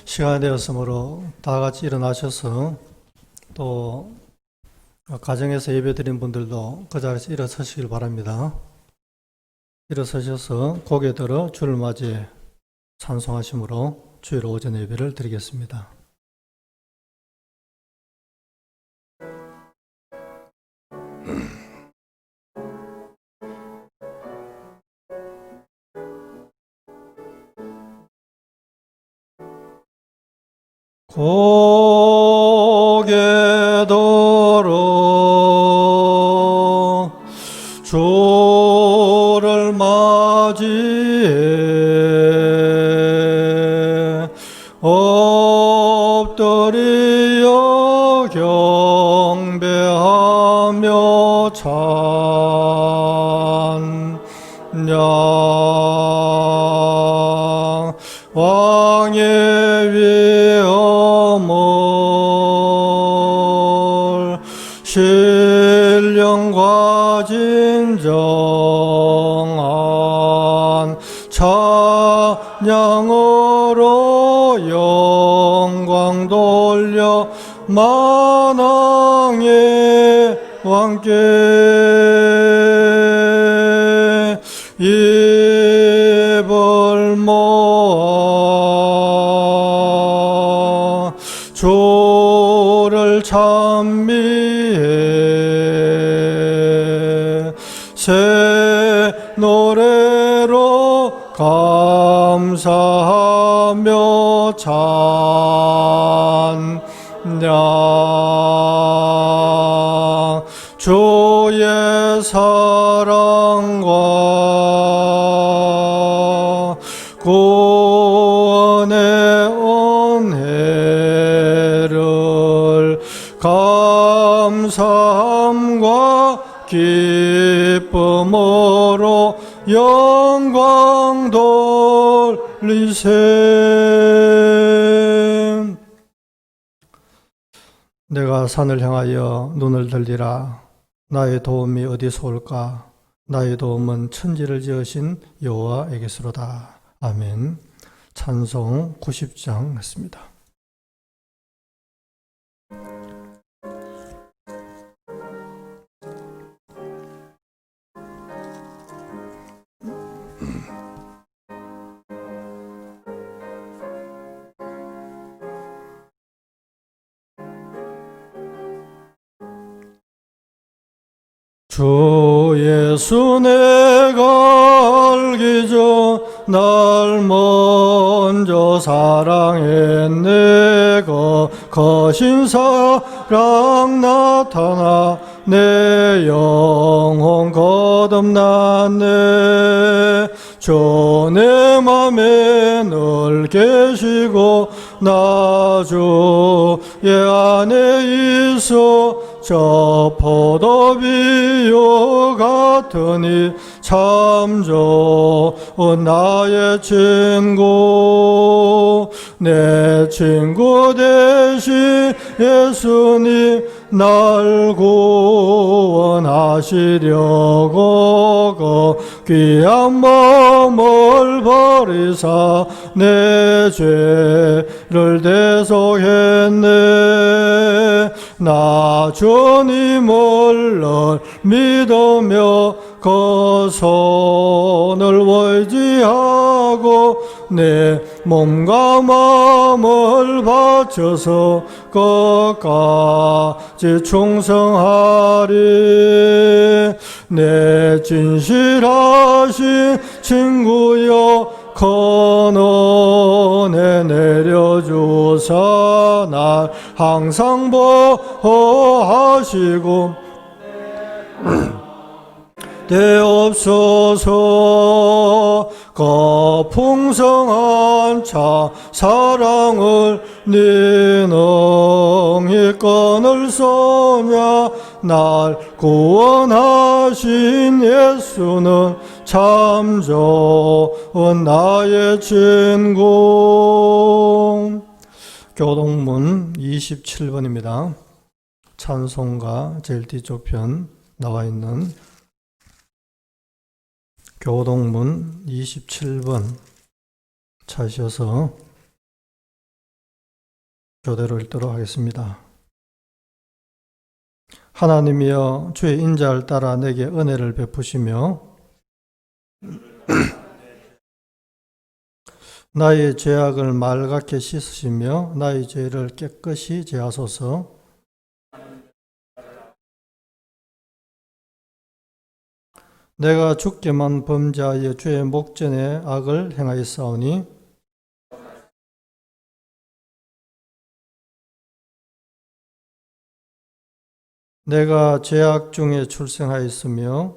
시간이 되었으므로 다 같이 일어나셔서 또 가정에서 예배 드린 분들도 그 자리에서 일어서시길 바랍니다. 일어서셔서 고개 들어 주를 맞이해 찬송하심으로 주일 오전 예배를 드리겠습니다. 고개 들어 주를 맞이해 엎드려 경배하며 찬양 왕의 위엄을 신령과 진정한 찬양으로 영광 돌려 만왕의 왕께 입을 모아 주를 찬미해 새 노래로 감사하며 찬양 주의 사랑과 구원의 은혜를 감사함과 기쁨으로 영광 돌리세. 내가 산을 향하여 눈을 들리라. 나의 도움이 어디서 올까? 나의 도움은 천지를 지으신 여호와에게서로다. 아멘. 찬송 90장 했습니다. 주 예수 내가 알기 전 날 먼저 사랑했네. 거신 사랑 나타나 내 영혼 거듭났네. 주 내 맘에 늘 계시고 나 주의 안에 있어 저 포도비유 같으니 참 좋은 나의 친구. 내 친구 되신 예수님 날 구원하시려고 그 귀한 몸을 버리사 내 죄를 대속했네. 나 주님을 늘 믿으며 그 손을 의지하고 내 몸과 마음을 바쳐서 끝까지 충성하리. 내 진실하신 친구여 큰 은혜 내려주사 날 항상 보호하시고 되옵소서. 그 풍성한 차 사랑을 네 능히 끊을 소냐. 날 구원하신 예수는 참 좋은 나의 친구. 교동문 27번입니다. 찬송가 제일 뒤쪽 편 나와 있는 교동문 27번 찾으셔서 교대로 읽도록 하겠습니다. 하나님이여 주의 인자를 따라 내게 은혜를 베푸시며 나의 죄악을 맑게 씻으시며 나의 죄를 깨끗이 제하소서. 내가 주께만 범죄하여 주의 목전에 악을 행하였사오니 내가 죄악 중에 출생하였으며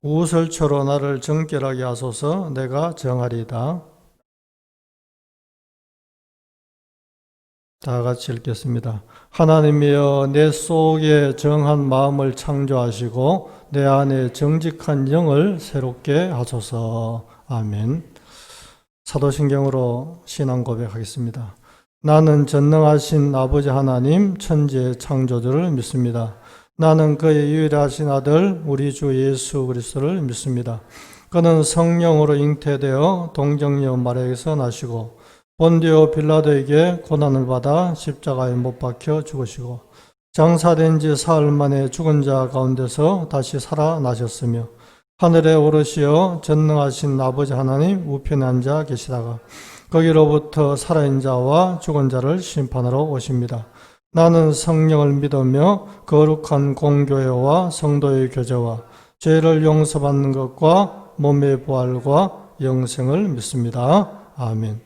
우슬초로 나를 정결하게 하소서. 내가 정하리이다. 다 같이 읽겠습니다. 하나님이여 내 속에 정한 마음을 창조하시고 내 안에 정직한 영을 새롭게 하소서. 아멘. 사도신경으로 신앙 고백하겠습니다. 나는 전능하신 아버지 하나님 천지의 창조주를 믿습니다. 나는 그의 유일하신 아들 우리 주 예수 그리스도를 믿습니다. 그는 성령으로 잉태되어 동정녀 마리아에게서 나시고 본디오 빌라도에게 고난을 받아 십자가에 못 박혀 죽으시고 장사된 지 사흘 만에 죽은 자 가운데서 다시 살아나셨으며 하늘에 오르시어 전능하신 아버지 하나님 우편에 앉아 계시다가 거기로부터 살아있는 자와 죽은 자를 심판하러 오십니다. 나는 성령을 믿으며 거룩한 공교회와 성도의 교제와 죄를 용서받는 것과 몸의 부활과 영생을 믿습니다. 아멘.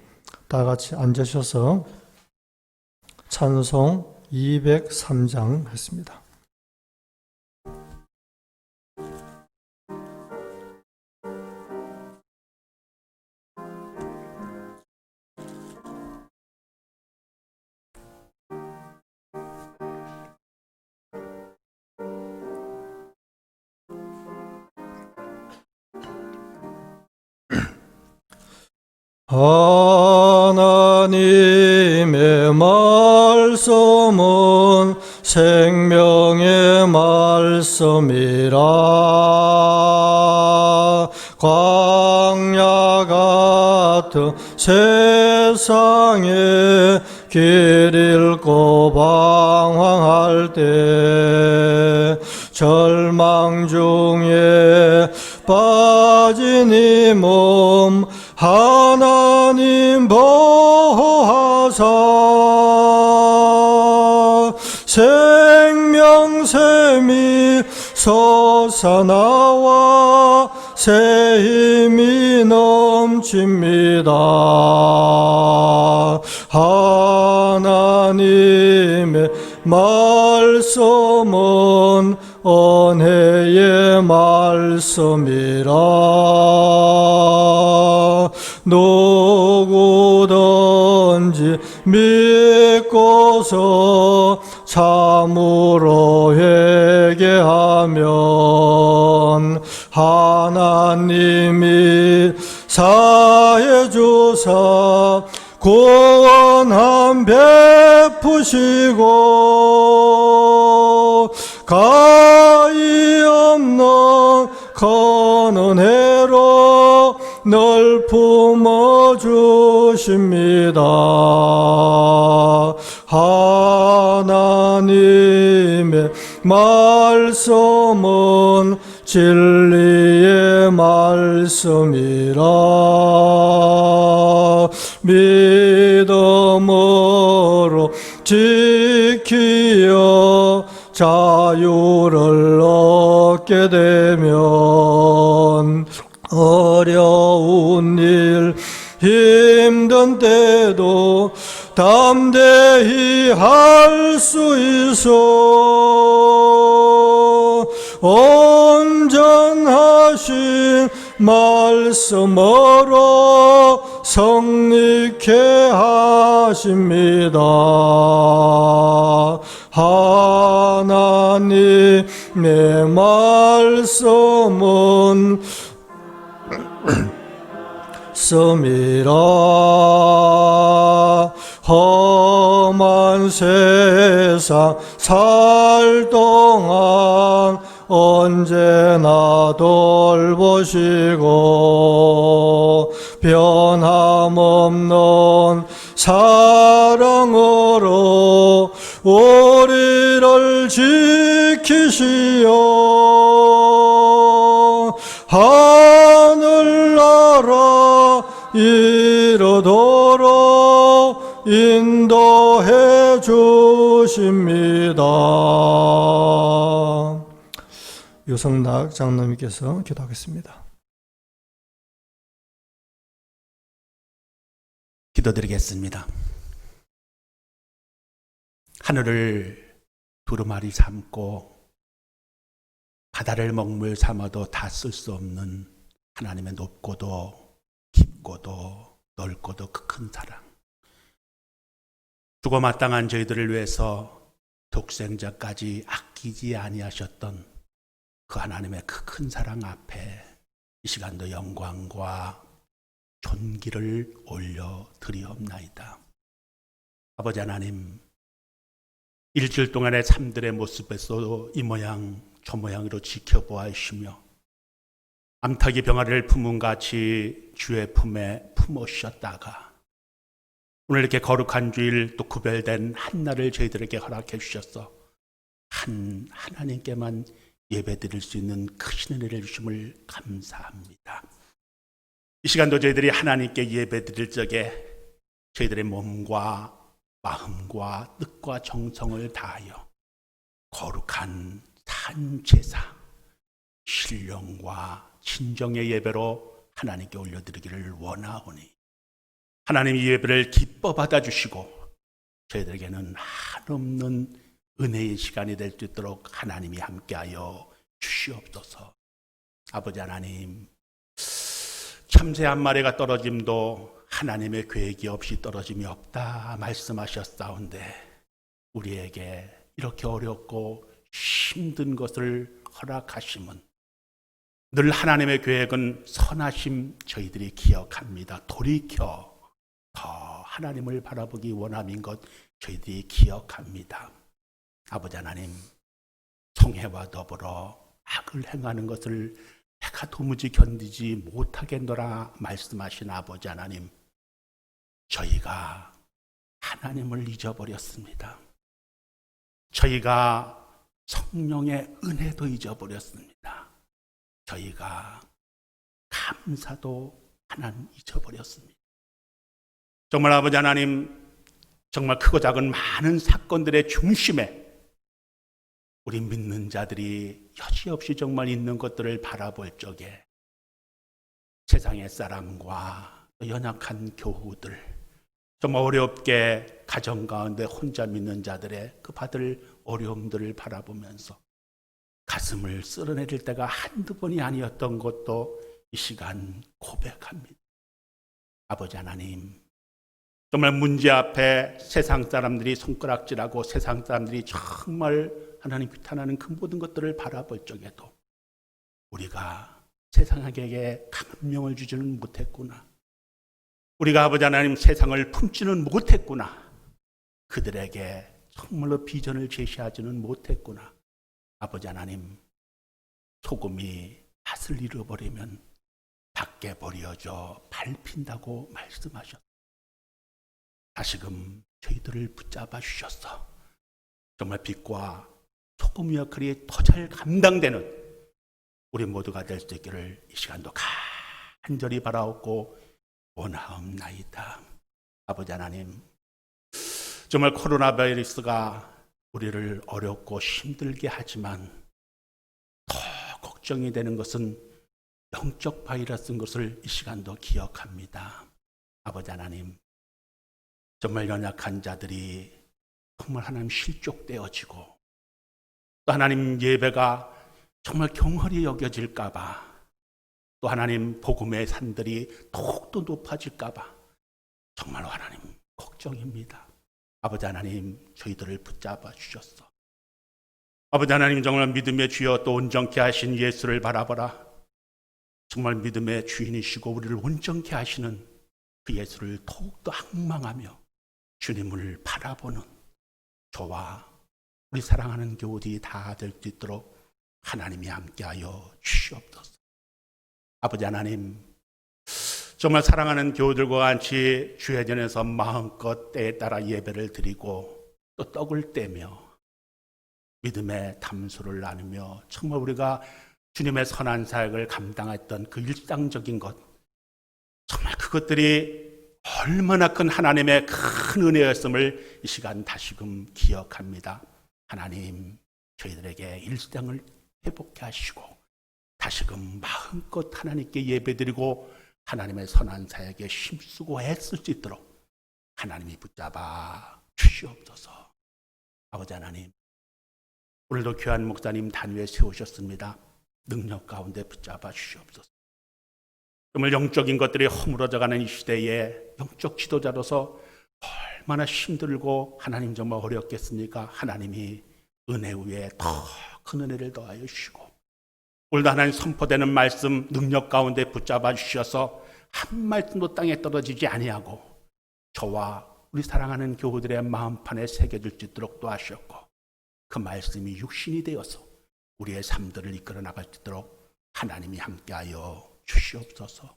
다 같이 앉으셔서 찬송 203장 했습니다. 하나님의 말씀은 생명의 말씀이라. 광야 같은 세상에 길 잃고 방황할 때 절망 중에 빠진 이 몸 하나님 보호하사 생명샘이 솟아나와 새 힘이 넘칩니다. 하나님의 말씀은 은혜의 말씀이라. 누구든지 믿고서 참으로 회개하면 하나님이 사해 주사 구원함 베푸시고 가히 없는 큰 은혜로 널 품어주십니다. 하나님의 말씀은 진리의 말씀이라. 믿음으로 지키어 자유를 얻게 되면 어려운 일 힘든 때도 담대히 할 수 있어. 온전하신 말씀으로 성립케 하십니다. 하나님의 말씀은 씀이라. 험한 세상 살 동안 언제나 돌보시고 변함없는 사랑으로 우리를 지키시어 하늘나라 이르도록 인도해 주십니다. 유성락 장로님께서 기도하겠습니다. 기도드리겠습니다. 하늘을 두루마리 삼고 바다를 먹물 삼아도 다 쓸 수 없는 하나님의 높고도 깊고도 넓고도 그 큰 사랑, 죽어 마땅한 저희들을 위해서 독생자까지 아끼지 아니하셨던 그 하나님의 그 큰 사랑 앞에 이 시간도 영광과 존귀를 올려드리옵나이다. 아버지 하나님, 일주일 동안의 삶들의 모습에서도 이 모양 저 모양으로 지켜보아주시며 암탉이 병아리를 품은 같이 주의 품에 품으셨다가 오늘 이렇게 거룩한 주일 또 구별된 한날을 저희들에게 허락해 주셔서 하나님께만 예배드릴 수 있는 크신 은혜를 주심을 감사합니다. 이 시간도 저희들이 하나님께 예배드릴 적에 저희들의 몸과 마음과 뜻과 정성을 다하여 거룩한 산제사, 신령과 진정의 예배로 하나님께 올려드리기를 원하오니 하나님 이 예배를 기뻐 받아주시고 저희들에게는 한없는 은혜의 시간이 될 수 있도록 하나님이 함께하여 주시옵소서. 아버지 하나님, 참새 한 마리가 떨어짐도 하나님의 계획이 없이 떨어짐이 없다 말씀하셨사온데 우리에게 이렇게 어렵고 힘든 것을 허락하심은 늘 하나님의 계획은 선하심 저희들이 기억합니다. 돌이켜 더 하나님을 바라보기 원함인 것 저희들이 기억합니다. 아버지 하나님, 성회와 더불어 악을 행하는 것을 내가 도무지 견디지 못하겠노라 말씀하신 아버지 하나님, 저희가 하나님을 잊어버렸습니다. 저희가 성령의 은혜도 잊어버렸습니다. 저희가 감사도 하나님 잊어버렸습니다. 정말 아버지 하나님, 정말 크고 작은 많은 사건들의 중심에 우리 믿는 자들이 여지없이 정말 있는 것들을 바라볼 적에 세상의 사람과 연약한 교우들, 정말 어렵게 가정 가운데 혼자 믿는 자들의 그 받을 어려움들을 바라보면서 가슴을 쓸어내릴 때가 한두 번이 아니었던 것도 이 시간 고백합니다. 아버지 하나님, 정말 문제 앞에 세상 사람들이 손가락질하고 세상 사람들이 정말 하나님 규탄하는 그 모든 것들을 바라볼 적에도 우리가 세상에게 감명을 주지는 못했구나. 우리가 아버지 하나님 세상을 품지는 못했구나. 그들에게 정말로 비전을 제시하지는 못했구나. 아버지 하나님, 소금이 맛을 잃어버리면 밖에 버려져 밟힌다고 말씀하셨습니다. 다시금 저희들을 붙잡아 주셨어. 정말 빛과 소금 역할이 더 잘 감당되는 우리 모두가 될 수 있기를 이 시간도 간절히 바라옵고 원하옵나이다. 아버지 하나님, 정말 코로나 바이러스가 우리를 어렵고 힘들게 하지만 더 걱정이 되는 것은 영적 바이러스인 것을 이 시간도 기억합니다. 아버지 하나님, 정말 연약한 자들이 정말 하나님 실족되어지고 또 하나님 예배가 정말 경홀히 여겨질까 봐 또 하나님 복음의 산들이 더욱더 높아질까 봐 정말로 하나님 걱정입니다. 아버지 하나님, 저희들을 붙잡아 주셨어. 아버지 하나님, 정말 믿음의 주여 또 온전케 하신 예수를 바라보라. 정말 믿음의 주인이시고 우리를 온전케 하시는 그 예수를 더욱더 앙망하며 주님을 바라보는 저와 우리 사랑하는 교우들이 다 될 수 있도록 하나님이 함께하여 주시옵소서. 아버지 하나님, 정말 사랑하는 교우들과 같이 주회전에서 마음껏 때에 따라 예배를 드리고 또 떡을 떼며 믿음의 담소를 나누며 정말 우리가 주님의 선한 사역을 감당했던 그 일상적인 것, 정말 그것들이 얼마나 큰 하나님의 큰 은혜였음을 이 시간 다시금 기억합니다. 하나님, 저희들에게 일상을 회복해 하시고 다시금 마음껏 하나님께 예배드리고 하나님의 선한 사역에 힘쓰고 애쓸 수 있도록 하나님이 붙잡아 주시옵소서. 아버지 하나님, 오늘도 귀한 목사님 단위에 세우셨습니다. 능력 가운데 붙잡아 주시옵소서. 정말 영적인 것들이 허물어져가는 이 시대에 영적 지도자로서 얼마나 힘들고 하나님 정말 어렵겠습니까? 하나님이 은혜 위에 더 큰 은혜를 더하여 주시고 오늘도 하나님 선포되는 말씀 능력 가운데 붙잡아 주셔서 한 말씀도 땅에 떨어지지 아니하고 저와 우리 사랑하는 교우들의 마음판에 새겨질 수 있도록 도 하셨고 그 말씀이 육신이 되어서 우리의 삶들을 이끌어 나갈 수 있도록 하나님이 함께하여 주시옵소서.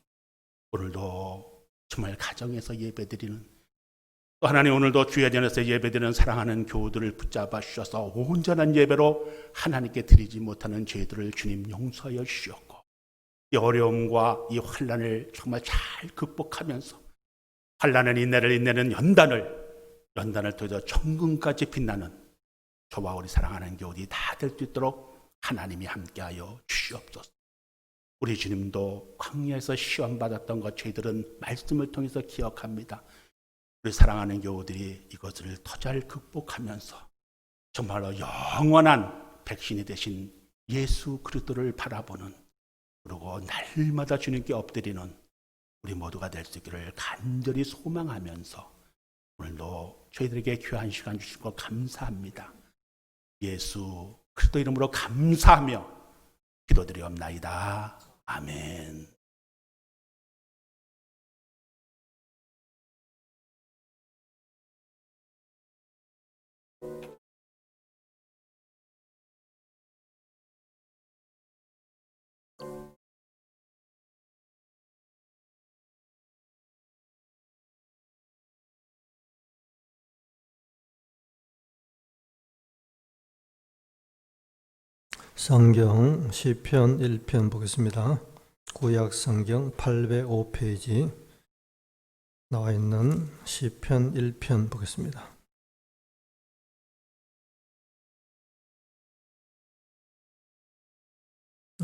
오늘도 정말 가정에서 예배드리는 또 하나님 오늘도 주야전에서 예배드리는 사랑하는 교우들을 붙잡아 주셔서 온전한 예배로 하나님께 드리지 못하는 죄들을 주님 용서하여 주시옵고 이 어려움과 이 환난을 정말 잘 극복하면서 환난은 인내를 인내는 연단을 통해서 정금까지 빛나는 저와 우리 사랑하는 교우들이 다 될 수 있도록 하나님이 함께하여 주시옵소서. 우리 주님도 광야에서 시험받았던 것 저희들은 말씀을 통해서 기억합니다. 우리 사랑하는 교우들이 이것을 더 잘 극복하면서 정말로 영원한 백신이 되신 예수 그리스도를 바라보는 그리고 날마다 주님께 엎드리는 우리 모두가 될 수 있기를 간절히 소망하면서 오늘도 저희들에게 귀한 시간 주신 것 감사합니다. 예수 그리스도 이름으로 감사하며 기도드리옵나이다. 아멘. 성경 시편 1편 보겠습니다. 구약 성경 805페이지 나와 있는 시편 1편 보겠습니다.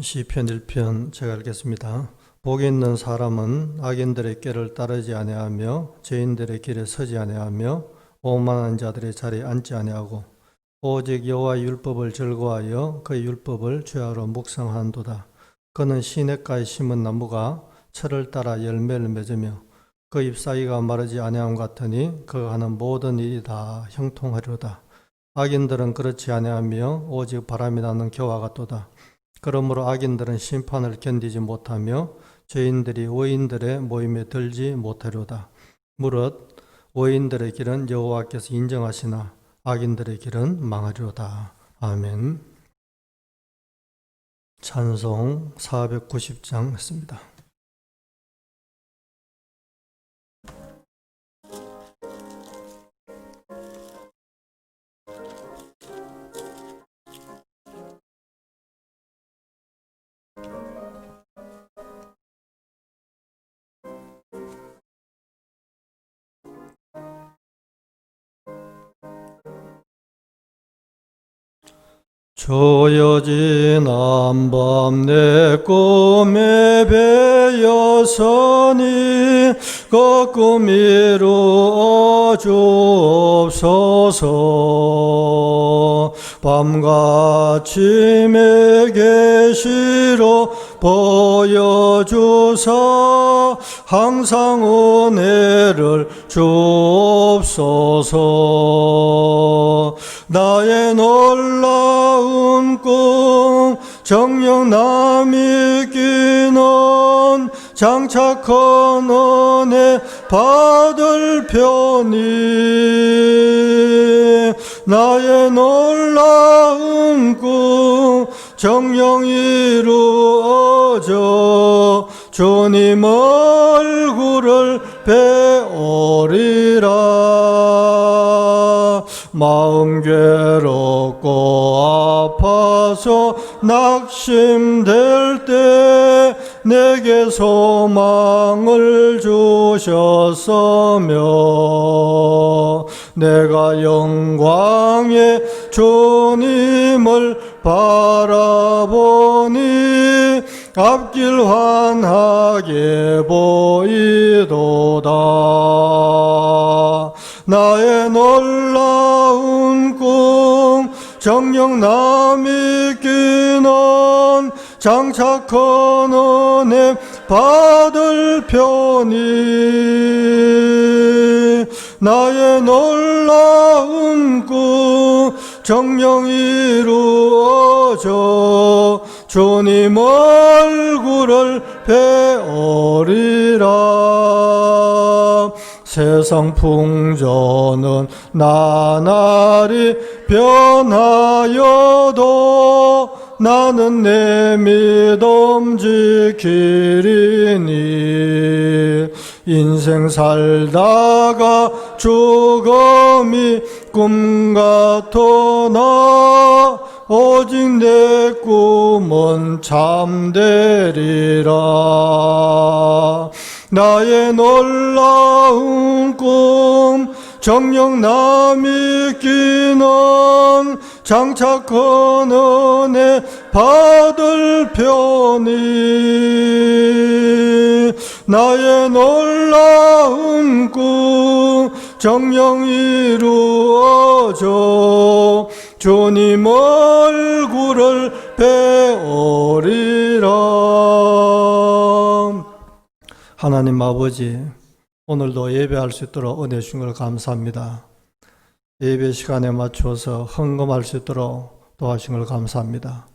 시편 1편 제가 읽겠습니다. 복이 있는 사람은 악인들의 길을 따르지 아니하며 죄인들의 길에 서지 아니하며 오만한 자들의 자리에 앉지 아니하고 오직 여호와의 율법을 즐거워하여 그의 율법을 주야로 묵상하는도다. 그는 시냇가에 심은 나무가 철을 따라 열매를 맺으며 그 잎사귀가 마르지 아니함 같으니 그가 하는 모든 일이 다 형통하리로다. 악인들은 그렇지 아니하며 오직 바람이 나는 겨와 같도다. 그러므로 악인들은 심판을 견디지 못하며 죄인들이 의인들의 모임에 들지 못하리로다. 무릇 의인들의 길은 여호와께서 인정하시나 악인들의 길은 망하리로다. 아멘. 찬송 490장 했습니다. 조여진 한밤 내 꿈에 배였으니 그 꿈 이루어 주옵소서. 밤같이 내 계시로 보여주사 항상 은혜를 주옵소서. 나의 놀라운 꿈 정녕 남이 끼는 장착한 은혜 받을 편이 나의 놀라운 꿈 정령 이루어져 주님 얼굴을 배우리라. 마음 괴롭고 아파서 낙심될 때 내게 소망을 주셨으며 내가 영광의 주님을 바라보니 앞길 환하게 보이도다. 나의 놀라운 꿈 정녕 남이 끼는 장착한 은혜 받을 편이 나의 놀라운 꿈 정녕 이루어져 주님 얼굴을 배우리라. 세상 풍조는 나날이 변하여도 나는 내 믿음 지키리니 인생 살다가 죽음이 꿈 같으나 오직 내 꿈은 참되리라. 나의 놀라운 꿈 정녕 남이 끼는 장착한 은혜 받을 편이 나의 놀라운 꿈 정녕 이루어져 주님 얼굴을 배우리라. 하나님 아버지, 오늘도 예배할 수 있도록 은혜 주신 걸 감사합니다. 예배 시간에 맞춰서 헌금할 수 있도록 도와주신 걸 감사합니다.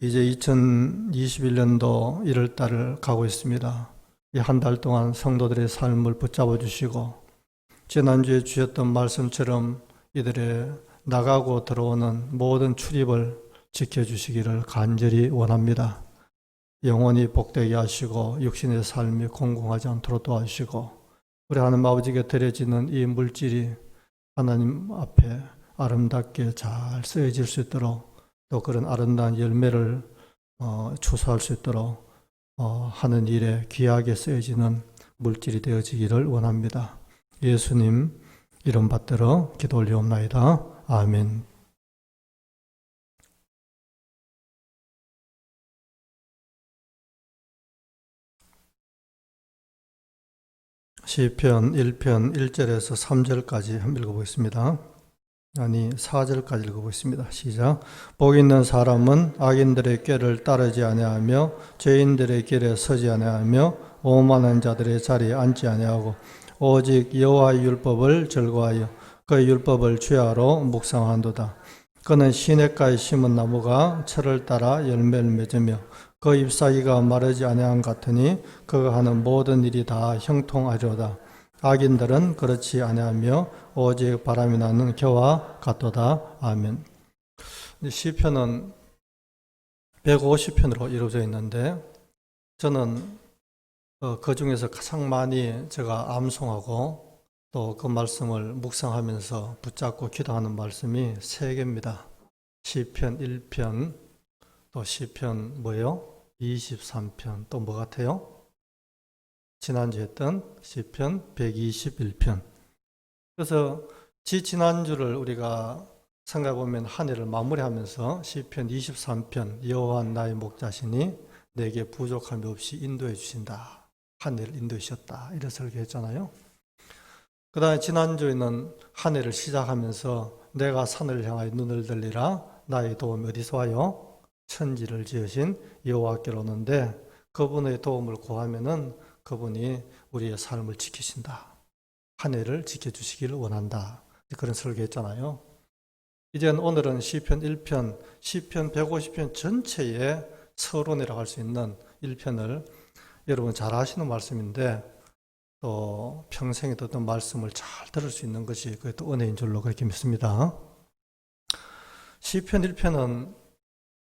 이제 2021년도 1월 달을 가고 있습니다. 이 한 달 동안 성도들의 삶을 붙잡아 주시고 지난주에 주셨던 말씀처럼 이들의 나가고 들어오는 모든 출입을 지켜주시기를 간절히 원합니다. 영원히 복되게 하시고 육신의 삶이 공공하지 않도록 도와주시고 우리 하나님 아버지께 드려지는 이 물질이 하나님 앞에 아름답게 잘 쓰여질 수 있도록 또 그런 아름다운 열매를 추수할 수 있도록 하는 일에 귀하게 쓰여지는 물질이 되어지기를 원합니다. 예수님 이름 받들어 기도 올리옵나이다. 아멘. 시편 1편 1절에서 3절까지 한번 읽어보겠습니다. 아니 4절까지 읽어보겠습니다. 시작. 복 있는 사람은 악인들의 꾀를 따르지 아니하며 죄인들의 길에 서지 아니하며 오만한 자들의 자리에 앉지 아니하고 오직 여호와의 율법을 즐거워하여 그의 율법을 주야로 묵상한도다. 그는 시냇가에 심은 나무가 철을 따라 열매를 맺으며 그 잎사귀가 마르지 아니함 같으니 그가 하는 모든 일이 다 형통하리로다. 악인들은 그렇지 아니하며 오직 바람이 나는 겨와 같도다. 아멘. 시편은 150편으로 이루어져 있는데 저는 그 중에서 가장 많이 제가 암송하고 또 그 말씀을 묵상하면서 붙잡고 기도하는 말씀이 3개입니다. 시편 1편, 또 시편 뭐예요? 23편, 또 뭐 같아요? 지난주에 했던 시편 121편. 그래서 지난주를 우리가 생각해보면 한 해를 마무리하면서 시편 23편 여호와 나의 목자시니 내게 부족함이 없이 인도해 주신다. 한 해를 인도해 주셨다. 이렇게 설교했잖아요. 그 다음에 지난주에는 한 해를 시작하면서 내가 산을 향하여 눈을 들리라. 나의 도움이 어디서 와요? 천지를 지으신 여호와께로 오는데 그분의 도움을 구하면은 그분이 우리의 삶을 지키신다. 한 해를 지켜주시기를 원한다. 그런 설교했잖아요. 이제 오늘은 시편 1편, 시편 150편 전체의 서론이라고 할 수 있는 1편을 여러분 잘 아시는 말씀인데 또 평생에 듣던 말씀을 잘 들을 수 있는 것이 그게 또 은혜인 줄로 그렇게 믿습니다. 시편 1편은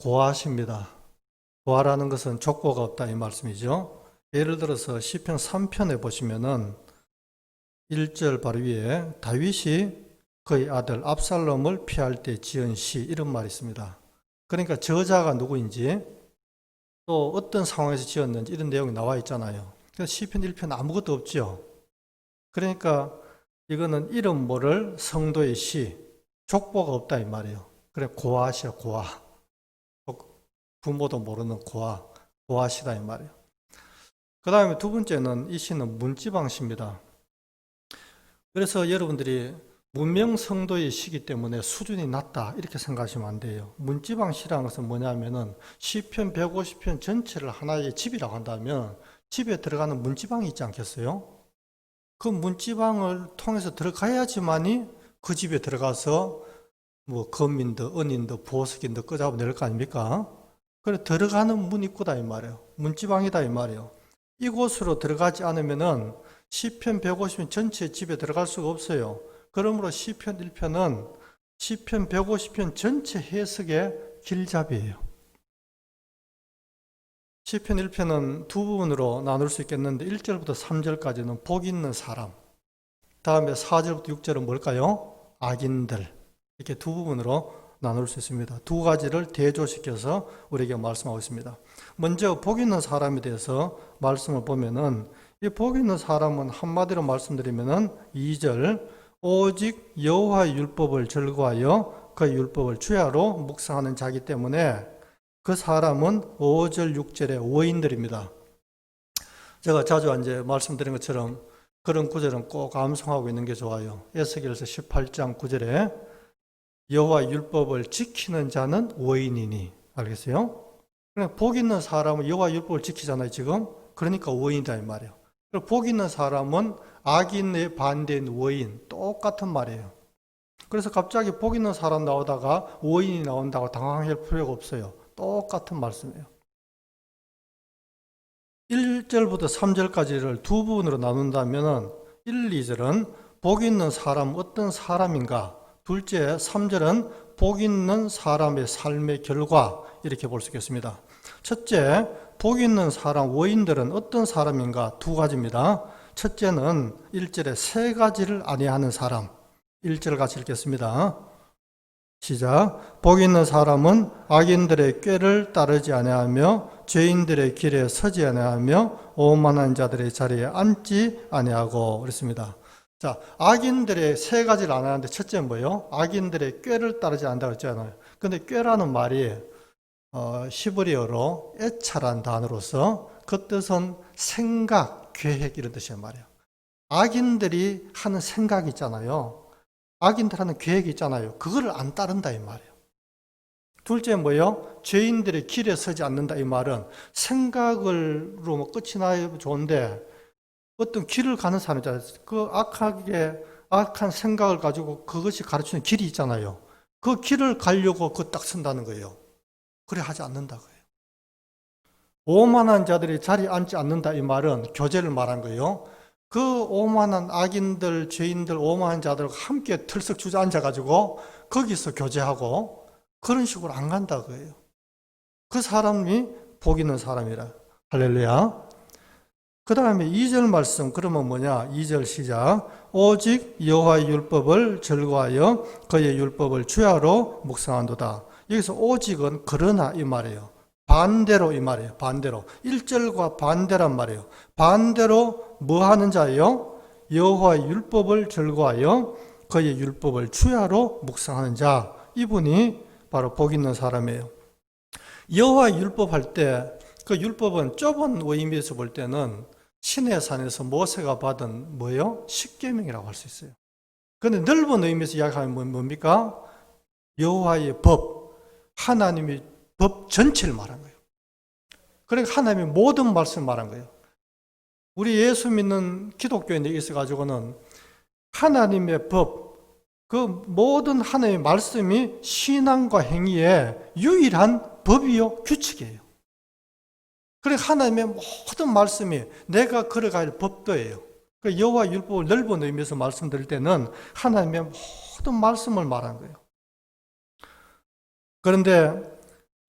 고하십니다. 고하라는 것은 족보가 없다 이 말씀이죠. 예를 들어서 시편 3편에 보시면은 1절 바로 위에 다윗이 그의 아들 압살롬을 피할 때 지은 시 이런 말이 있습니다. 그러니까 저자가 누구인지 또 어떤 상황에서 지었는지 이런 내용이 나와 있잖아요. 그래서 시편 1편 아무것도 없죠. 그러니까 이거는 이름 모를 성도의 시, 족보가 없다 이 말이에요. 그래 고하시오 고하. 부모도 모르는 고하, 고하시다 이 말이에요. 그 다음에 두 번째는 이 시는 문지방 시입니다. 그래서 여러분들이 문명 성도의 시기 때문에 수준이 낮다 이렇게 생각하시면 안 돼요. 문지방 시라는 것은 뭐냐면은 시편 150편 전체를 하나의 집이라고 한다면 집에 들어가는 문지방이 있지 않겠어요? 그 문지방을 통해서 들어가야지만이 그 집에 들어가서 뭐 검인도 은인도 보석인도 끄잡아 낼 거 아닙니까? 그래 들어가는 문 입구다 이 말이에요. 문지방이다 이 말이에요. 이곳으로 들어가지 않으면은 시편 150편 전체 집에 들어갈 수가 없어요. 그러므로 시편 1편은 시편 150편 전체 해석의 길잡이에요. 시편 1편은 두 부분으로 나눌 수 있겠는데 1절부터 3절까지는 복 있는 사람, 다음에 4절부터 6절은 뭘까요? 악인들. 이렇게 두 부분으로 나눌 수 있습니다. 두 가지를 대조시켜서 우리에게 말씀하고 있습니다. 먼저 복 있는 사람에 대해서 말씀을 보면은 이 복 있는 사람은 한마디로 말씀드리면은 2절 오직 여호와의 율법을 즐거워하여 그 율법을 주야로 묵상하는 자기 때문에 그 사람은 5절 6절의 오인들입니다. 제가 자주 이제 말씀드린 것처럼 그런 구절은 꼭 암송하고 있는 게 좋아요. 에스겔서 18장 9절에 여호와 율법을 지키는 자는 오인이니. 알겠어요? 그러니까 복 있는 사람은 여호와 율법을 지키잖아요 지금. 그러니까 오인이다 이 말이에요. 복 있는 사람은 악인의 반대인 오인, 똑같은 말이에요. 그래서 갑자기 복 있는 사람 나오다가 오인이 나온다고 당황할 필요가 없어요. 똑같은 말씀이에요. 1절부터 3절까지를 두 부분으로 나눈다면 1, 2절은 복 있는 사람은 어떤 사람인가, 둘째 3절은 복 있는 사람의 삶의 결과 이렇게 볼 수 있겠습니다. 첫째, 복 있는 사람, 오인들은 어떤 사람인가 두 가지입니다. 첫째는 1절에 세 가지를 아니하는 사람. 1절 같이 읽겠습니다. 시작. 복 있는 사람은 악인들의 꾀를 따르지 아니하며 죄인들의 길에 서지 아니하며 오만한 자들의 자리에 앉지 아니하고 그랬습니다. 자, 악인들의 세 가지를 안 하는데 첫째는 뭐예요? 악인들의 꾀를 따르지 않는다고 했잖아요. 근데 꾀라는 말이 히브리어로 에차란 단어로서 그 뜻은 생각, 계획 이런 뜻이란 말이에요. 악인들이 하는 생각이 있잖아요. 악인들 하는 계획이 있잖아요. 그거를 안 따른다 이 말이에요. 둘째 뭐예요? 죄인들의 길에 서지 않는다 이 말은 생각으로 끝이 나야 좋은데 어떤 길을 가는 사람 있잖아요. 그 악한 생각을 가지고 그것이 가르치는 길이 있잖아요. 그 길을 가려고 그 딱 선다는 거예요. 그래 하지 않는다 거예요. 오만한 자들이 자리에 앉지 않는다 이 말은 교제를 말한 거예요. 그 오만한 악인들, 죄인들, 오만한 자들과 함께 틀썩 주저앉아가지고 거기서 교제하고 그런 식으로 안 간다 거예요. 그 사람이 복 있는 사람이라. 할렐루야. 그 다음에 2절 말씀 그러면 뭐냐? 2절 시작. 오직 여호와의 율법을 즐거워하여 그의 율법을 주야로 묵상한도다. 여기서 오직은 그러나 이 말이에요. 반대로 이 말이에요. 반대로. 1절과 반대란 말이에요. 반대로 뭐 하는 자예요? 여호와의 율법을 즐거워하여 그의 율법을 주야로 묵상하는 자. 이분이 바로 복 있는 사람이에요. 여호와의 율법 할 때 그 율법은 좁은 의미에서 볼 때는 시내 산에서 모세가 받은 뭐예요? 십계명이라고 할 수 있어요. 그런데 넓은 의미에서 이야기하면 뭡니까? 여호와의 법, 하나님의 법 전체를 말한 거예요. 그러니까 하나님의 모든 말씀을 말한 거예요. 우리 예수 믿는 기독교인에 있어가지고는 하나님의 법, 그 모든 하나님의 말씀이 신앙과 행위의 유일한 법이요, 규칙이에요. 그러니까 하나님의 모든 말씀이 내가 걸어갈 법도예요. 여호와 율법을 넓은 의미에서 말씀드릴 때는 하나님의 모든 말씀을 말한 거예요. 그런데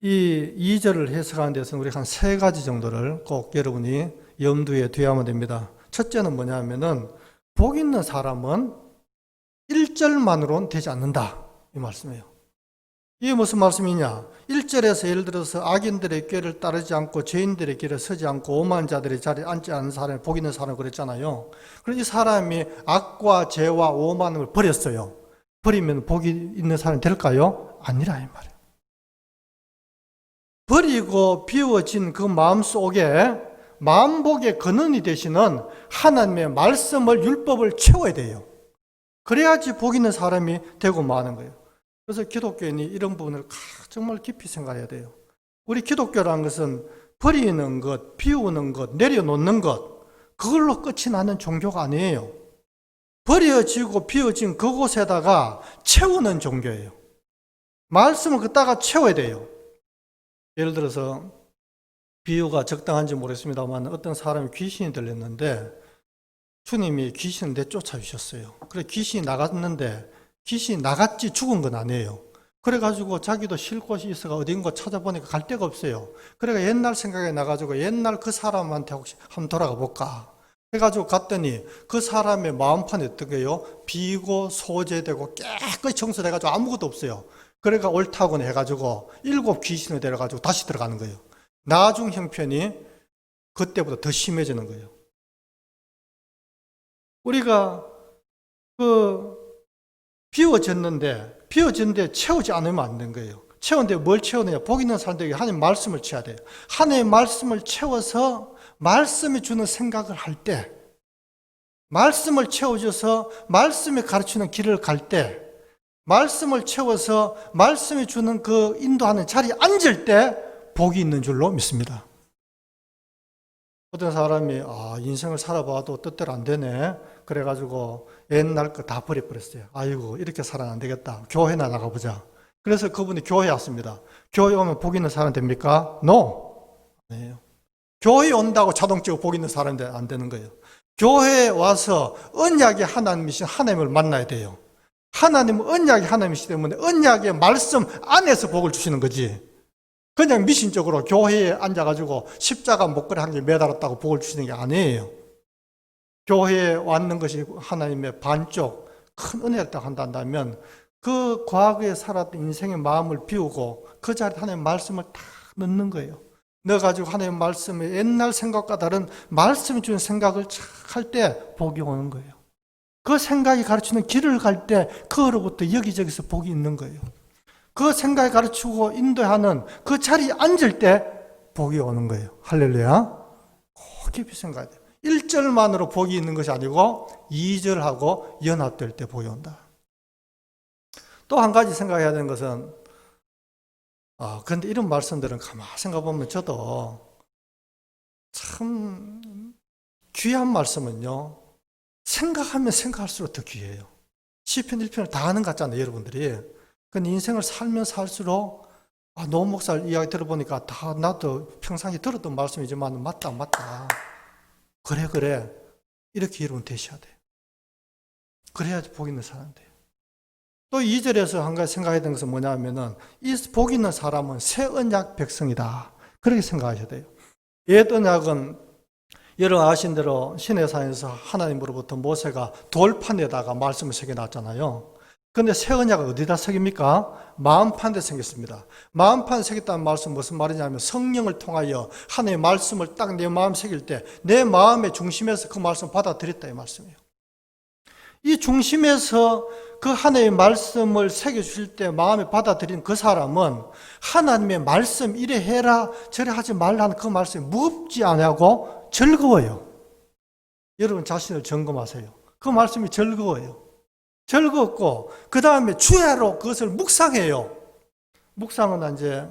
이 2절을 해석하는 데서는 우리 한 세 가지 정도를 꼭 여러분이 염두에 두어야만 됩니다. 첫째는 뭐냐면은 복 있는 사람은 1절만으로는 되지 않는다, 이 말씀이에요. 이게 무슨 말씀이냐? 1절에서 예를 들어서 악인들의 꾀를 따르지 않고 죄인들의 길에 서지 않고 오만한 자들의 자리에 앉지 않는 사람이 복 있는 사람 그랬잖아요. 그래서 이 사람이 악과 죄와 오만을 버렸어요. 버리면 복이 있는 사람이 될까요? 아니라 이 말이에요. 버리고 비워진 그 마음속에 만복의 근원이 되시는 하나님의 말씀을, 율법을 채워야 돼요. 그래야지 복 있는 사람이 되고 마는 거예요. 그래서 기독교인이 이런 부분을 정말 깊이 생각해야 돼요. 우리 기독교라는 것은 버리는 것, 비우는 것, 내려놓는 것, 그걸로 끝이 나는 종교가 아니에요. 버려지고 비워진 그곳에다가 채우는 종교예요. 말씀을 걷다가 채워야 돼요. 예를 들어서 비유가 적당한지 모르겠습니다만 어떤 사람이 귀신이 들렸는데 주님이 귀신을 내쫓아 주셨어요. 그래 귀신이 나갔는데 귀신이 나갔지 죽은 건 아니에요. 그래가지고 자기도 쉴 곳이 있어가 어딘가 찾아보니까 갈 데가 없어요. 그래가 옛날 생각이 나가지고 옛날 그 사람한테 혹시 한번 돌아가 볼까 해가지고 갔더니 그 사람의 마음판이 어떤 거예요? 비고 소재되고 깨끗이 청소돼가지고 아무것도 없어요. 그래가 옳다고 해가지고 7 귀신을 데려가지고 다시 들어가는 거예요. 나중 형편이 그때보다 더 심해지는 거예요. 우리가 비워졌는데 채우지 않으면 안 되는 거예요. 채우는데 뭘 채우느냐? 복 있는 사람들에게 하나님 말씀을 채워야 돼요. 하나님 말씀을 채워서 말씀이 주는 생각을 할 때, 말씀을 채워줘서 말씀이 가르치는 길을 갈 때, 말씀을 채워서 말씀이 주는 그 인도하는 자리에 앉을 때 복이 있는 줄로 믿습니다. 어떤 사람이 인생을 살아봐도 뜻대로 안 되네. 그래가지고 옛날 거 다 버려버렸어요. 아이고 이렇게 살아는 안 되겠다. 교회나 나가보자. 그래서 그분이 교회에 왔습니다. 교회 오면 복 있는 사람 됩니까? No. 아니에요. 교회 온다고 자동적으로 복 있는 사람이 안 되는 거예요. 교회에 와서 언약의 하나님이신 하나님을 만나야 돼요. 하나님은 언약의 하나님이시기 때문에 언약의 말씀 안에서 복을 주시는 거지. 그냥 미신적으로 교회에 앉아가지고 십자가 목걸이 한 개 매달았다고 복을 주시는 게 아니에요. 교회에 왔는 것이 하나님의 반쪽 큰 은혜를 딱 한다면 그 과거에 살았던 인생의 마음을 비우고 그 자리에 하나님의 말씀을 다 넣는 거예요. 넣어가지고 하나님의 말씀에 옛날 생각과 다른 말씀이 주는 생각을 할 때 복이 오는 거예요. 그 생각이 가르치는 길을 갈 때 그로부터 여기저기서 복이 있는 거예요. 그 생각이 가르치고 인도하는 그 자리에 앉을 때 복이 오는 거예요. 할렐루야. 깊이 생각해야 돼요. 1절만으로 복이 있는 것이 아니고 2절하고 연합될 때 복이 온다. 또 한 가지 생각해야 되는 것은 그런데 이런 말씀들은 가만히 생각해보면 저도 참 귀한 말씀은요. 생각하면 생각할수록 더 귀해요. 시편 1편을 다 하는 것 같잖아요. 여러분들이. 근데 인생을 살면 살수록 노 목사 이야기 들어보니까 다 나도 평상시에 들었던 말씀이지만 맞다. 그래. 이렇게 여러분 되셔야 돼요. 그래야지 복 있는 사람 돼요. 또 2절에서 한 가지 생각해야 되는 것은 뭐냐면은 이 복 있는 사람은 새 언약 백성이다. 그렇게 생각하셔야 돼요. 옛 언약은 여러분 아신 대로 시내산에서 하나님으로부터 모세가 돌판에다가 말씀을 새겨놨잖아요. 그런데 새 언약은 어디다 새깁니까? 마음판에 새겼습니다. 마음판에 새겼다는 말씀은 무슨 말이냐면 성령을 통하여 하나님의 말씀을 딱 내 마음에 새길 때 내 마음의 중심에서 그 말씀을 받아들였다 이 말씀이에요. 이 중심에서 그 하나님의 말씀을 새겨주실 때 마음에 받아들인 그 사람은 하나님의 말씀 이래 해라 저래 하지 말라는 그 말씀이 무겁지 않냐고 즐거워요. 여러분 자신을 점검하세요. 그 말씀이 즐거워요. 즐겁고 그 다음에 주야로 그것을 묵상해요. 묵상은 이제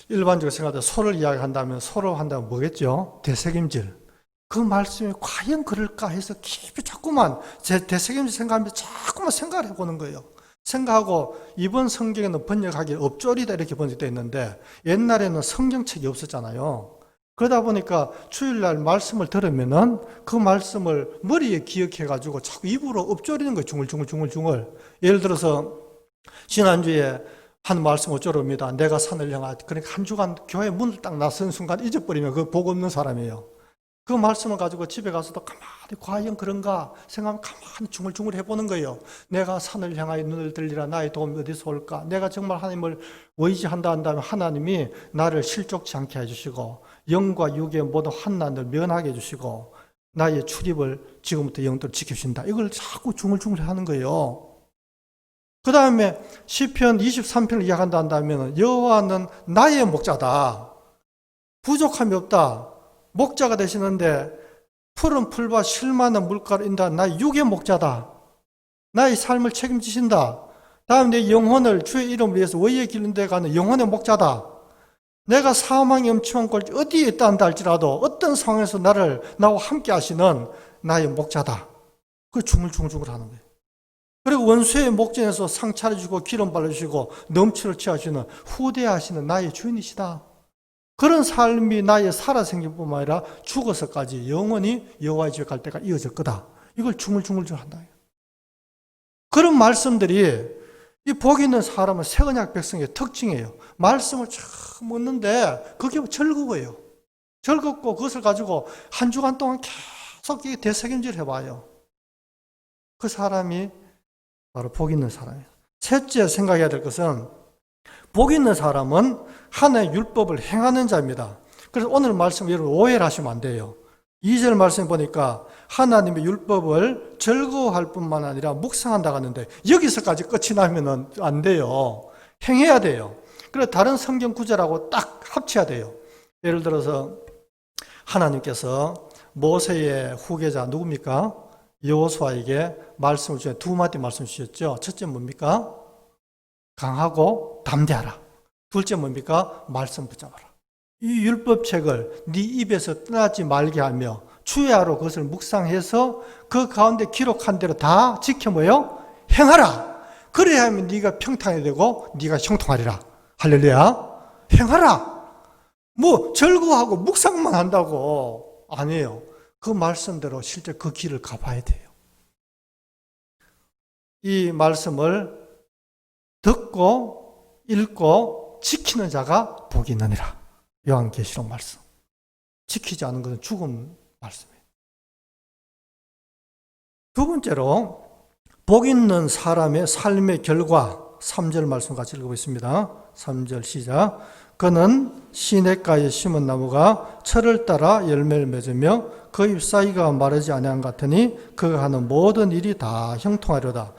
일반적으로 생각하다 소를 이야기한다면 소로 한다면 뭐겠죠? 되새김질. 그 말씀이 과연 그럴까 해서 깊이 자꾸만 제 되새김질 생각하면서 자꾸만 생각을 해보는 거예요. 생각하고 이번 성경에는 번역하기 엎조리다 이렇게 번역되어 있는데 옛날에는 성경책이 없었잖아요. 그러다 보니까 주일날 말씀을 들으면은 그 말씀을 머리에 기억해가지고 자꾸 입으로 엎조리는 거예요. 중얼중얼. 예를 들어서 지난주에 하는 말씀 어쩌렵니다. 내가 산을 향하여. 그러니까 한 주간 교회 문을 딱 나선 순간 잊어버리면 그 복 없는 사람이에요. 그 말씀을 가지고 집에 가서도 가만히 과연 그런가 생각하면 가만히 중얼중얼 해보는 거예요. 내가 산을 향하여 눈을 들리라. 나의 도움이 어디서 올까? 내가 정말 하나님을 의지한다 한다면 하나님이 나를 실족치 않게 해주시고 영과 육의 모든 환난을 면하게 해주시고 나의 출입을 지금부터 영도를 지켜주신다. 이걸 자꾸 중얼중얼 하는 거예요. 그 다음에 시편 23편을 이야기한다 한다면 여호와는 나의 목자다. 부족함이 없다. 목자가 되시는데 푸른 풀과 쉴만한 물가를 인다. 나의 육의 목자다. 나의 삶을 책임지신다. 다음 내 영혼을 주의 이름을 위해서 의의 길로 데 가는 영혼의 목자다. 내가 사망의 엄침한 골 어디에 있다 한다 할지라도 어떤 상황에서 나와 함께 하시는 나의 목자다. 그 중얼중얼 하는 거예요. 그리고 원수의 목전에서 상 차려주고 기름 발라주시고 넘치를 취하시는 후대하시는 나의 주인이시다. 그런 삶이 나의 살아생길 뿐만 아니라 죽어서까지 영원히 여호와의 집에 갈 때가 이어질 거다. 이걸 중얼중얼 한다. 그런 말씀들이 이 복 있는 사람은 새 언약 백성의 특징이에요. 말씀을 참 얻는데 그게 즐거워요. 즐겁고 그것을 가지고 한 주간 동안 계속 되새김질 해봐요. 그 사람이 바로 복 있는 사람이에요. 셋째 생각해야 될 것은 복 있는 사람은 하나님의 율법을 행하는 자입니다. 그래서 오늘 말씀 여러분 오해를 하시면 안 돼요. 2절 말씀 보니까 하나님의 율법을 즐거워할 뿐만 아니라 묵상한다고 하는데 여기서까지 끝이 나면 안 돼요. 행해야 돼요. 그래서 다른 성경 구절하고 딱 합쳐야 돼요. 예를 들어서 하나님께서 모세의 후계자 누굽니까? 여호수아에게 말씀을 주신 두 마디 말씀 주셨죠. 첫째 뭡니까? 강하고 담대하라. 둘째 뭡니까? 말씀 붙잡아라. 이 율법책을 네 입에서 떠나지 말게 하며 주야로 그것을 묵상해서 그 가운데 기록한 대로 다 지켜 뭐요? 행하라. 그래야 하면 네가 평탄이 되고 네가 형통하리라. 할렐루야. 행하라. 뭐 즐거워하고 묵상만 한다고 아니에요. 그 말씀대로 실제 그 길을 가봐야 돼요. 이 말씀을 듣고 읽고 지키는 자가 복이 있느니라. 요한계시록 말씀. 지키지 않은 것은 죽음 말씀이에요. 두 번째로 복 있는 사람의 삶의 결과 3절 말씀 같이 읽어보겠습니다. 3절 시작. 그는 시냇가에 심은 나무가 철을 따라 열매를 맺으며 그 잎사귀가 마르지 아니한 같으니 그가 하는 모든 일이 다 형통하려다.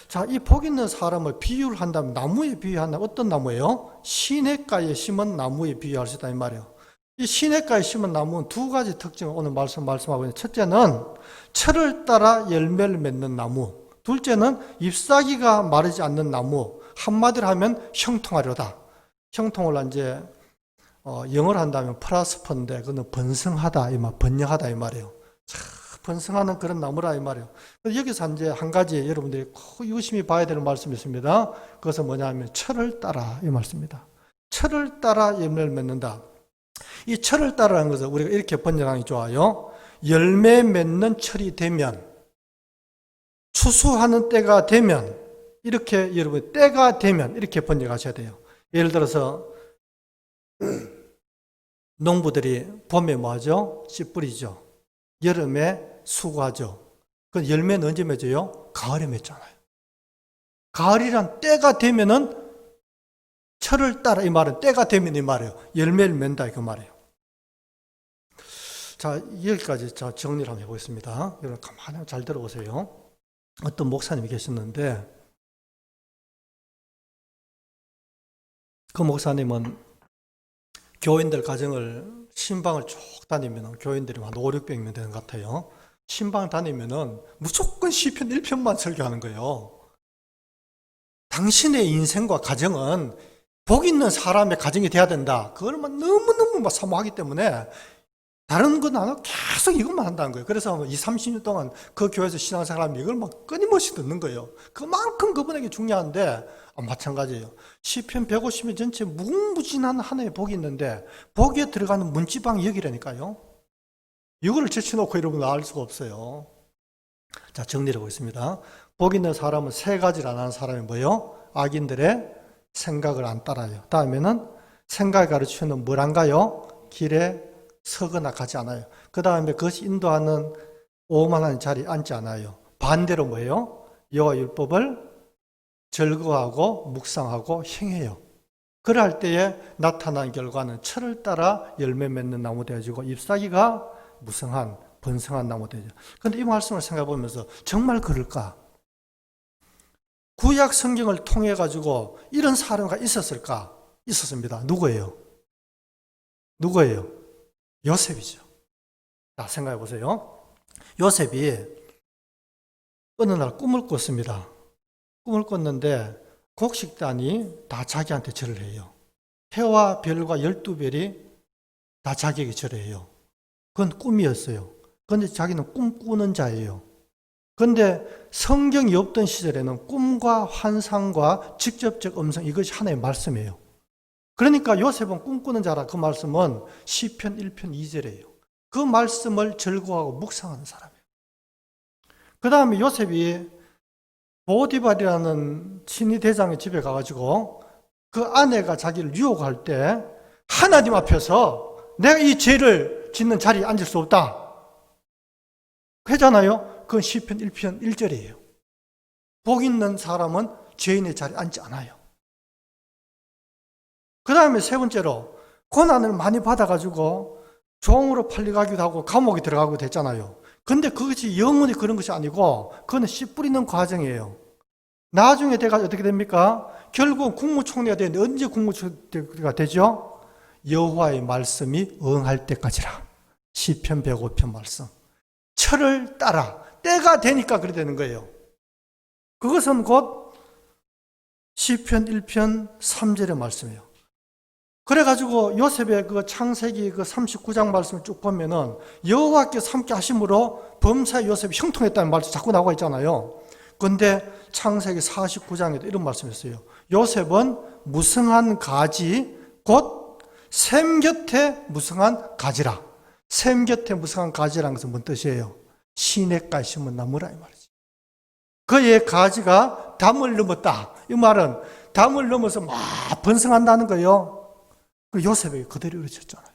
자, 이 복 있는 사람을 비유를 한다면 나무에 비유한다면 어떤 나무예요? 시냇가에 심은 나무에 비유할 수 있다 이 말이에요. 이 시냇가에 심은 나무는 두 가지 특징을 오늘 말씀하고 있는데 첫째는 철을 따라 열매를 맺는 나무, 둘째는 잎사귀가 마르지 않는 나무. 한마디로 하면 형통하려다. 형통을 이제 영어로 한다면 프라스퍼인데 그거는 번성하다 이 말, 번영하다 이 말이에요. 참 번성하는 그런 나무라 이 말이에요. 여기서 이제 한 가지 여러분들이 유심히 봐야 되는 말씀이 있습니다. 그것은 뭐냐면 철을 따라 이 말씀입니다. 철을 따라 열매를 맺는다. 이 철을 따라라는 것은 우리가 이렇게 번역하기 좋아요. 열매 맺는 철이 되면, 추수하는 때가 되면, 이렇게 여러분 때가 되면 이렇게 번역하셔야 돼요. 예를 들어서 농부들이 봄에 뭐하죠? 씨 뿌리죠. 여름에 수고하죠. 그 열매는 언제 맺어요? 가을에 맺잖아요. 가을이란 때가 되면은 철을 따라 이 말은 때가 되면 이 말이에요. 열매를 맺는다 그 말이에요. 자, 여기까지 정리를 한번 해보겠습니다. 여러분 가만히 잘 들어보세요. 어떤 목사님이 계셨는데 그 목사님은 교인들 가정을 신방을 쭉 다니면 교인들이 한 5, 600명 되는 것 같아요. 신방을 다니면은 무조건 시편 1편만 설교하는 거예요. 당신의 인생과 가정은 복 있는 사람의 가정이 돼야 된다. 그걸 너무너무 사모하기 때문에 다른 건 안 하고 계속 이것만 한다는 거예요. 그래서 20, 30년 동안 그 교회에서 신앙생활하면 이걸 끊임없이 듣는 거예요. 그만큼 그분에게 중요한데 마찬가지예요. 시편 150편 전체 무궁무진한 하나의 복이 있는데 복에 들어가는 문지방이 여기라니까요. 이거를 제쳐놓고 여러분 알 수가 없어요. 자, 정리를 하고 있습니다. 복 있는 사람은 세 가지를 안 하는 사람이 뭐예요? 악인들의 생각을 안 따라요. 다음에는 생각이 가르치는 뭘 안 가요? 길에 서거나 가지 않아요. 그 다음에 그것이 인도하는 오만한 자리에 앉지 않아요. 반대로 뭐예요? 여호와 율법을 즐거워하고 묵상하고 행해요. 그럴 때에 나타난 결과는 철을 따라 열매 맺는 나무 되어지고 잎사귀가 무성한 번성한 나무 되죠. 그런데 이 말씀을 생각해 보면서 정말 그럴까? 구약 성경을 통해 가지고 이런 사례가 있었을까? 있었습니다. 누구예요? 누구예요? 요셉이죠. 자, 생각해 보세요. 요셉이 어느 날 꿈을 꿨습니다. 꿈을 꿨는데 곡식단이 다 자기한테 절을 해요. 해와 별과 12별이 다 자기에게 절해요. 그건 꿈이었어요. 그런데 자기는 꿈꾸는 자예요. 그런데 성경이 없던 시절에는 꿈과 환상과 직접적 음성 이것이 하나의 말씀이에요. 그러니까 요셉은 꿈꾸는 자라 그 말씀은 시편 1편 2절이에요. 그 말씀을 즐거워하고 묵상하는 사람이에요. 그 다음에 요셉이 보디발이라는 친위 대장의 집에 가가지고 그 아내가 자기를 유혹할 때 하나님 앞에서 내가 이 죄를 짓는 자리에 앉을 수 없다. 그잖아요. 그건 시편 1편 1절이에요. 복 있는 사람은 죄인의 자리에 앉지 않아요. 그 다음에 세 번째로 고난을 많이 받아가지고 종으로 팔려가기도 하고 감옥에 들어가기도 됐잖아요. 근데 그것이 영원히 그런 것이 아니고 그건 씨 뿌리는 과정이에요. 나중에 돼가지고 어떻게 됩니까? 결국 국무총리가 되는데 언제 국무총리가 되죠? 여호와의 말씀이 응할 때까지라. 시편 105편 말씀. 철을 따라 때가 되니까 그래 되는 거예요. 그것은 곧 시편 1편 3절의 말씀이에요. 그래가지고 요셉의 그 창세기 그 39장 말씀을 쭉 보면은 여호와께서 함께 하심으로 범사의 요셉이 형통했다는 말씀 자꾸 나오고 있잖아요. 그런데 창세기 49장에도 이런 말씀이 있어요. 요셉은 무성한 가지 곧 샘 곁에 무성한 가지라. 샘 곁에 무성한 가지라는 것은 뭔 뜻이에요? 시냇가에 심은 나무라 이 말이지. 그의 가지가 담을 넘었다. 이 말은 담을 넘어서 막 번성한다는 거예요. 그 요셉에게 그대로 이루어졌잖아요.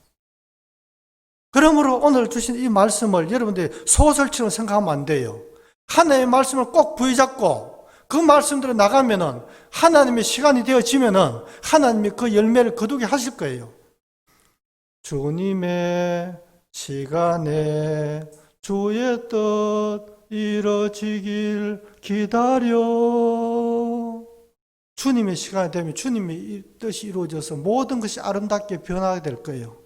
그러므로 오늘 주신 이 말씀을 여러분들이 소설처럼 생각하면 안 돼요. 하나님의 말씀을 꼭 부여잡고 그 말씀대로 나가면은 하나님의 시간이 되어지면은 하나님이 그 열매를 거두게 하실 거예요. 주님의 시간에 주의 뜻 이루어지길 기다려. 주님의 시간이 되면 주님의 뜻이 이루어져서 모든 것이 아름답게 변하게 될 거예요.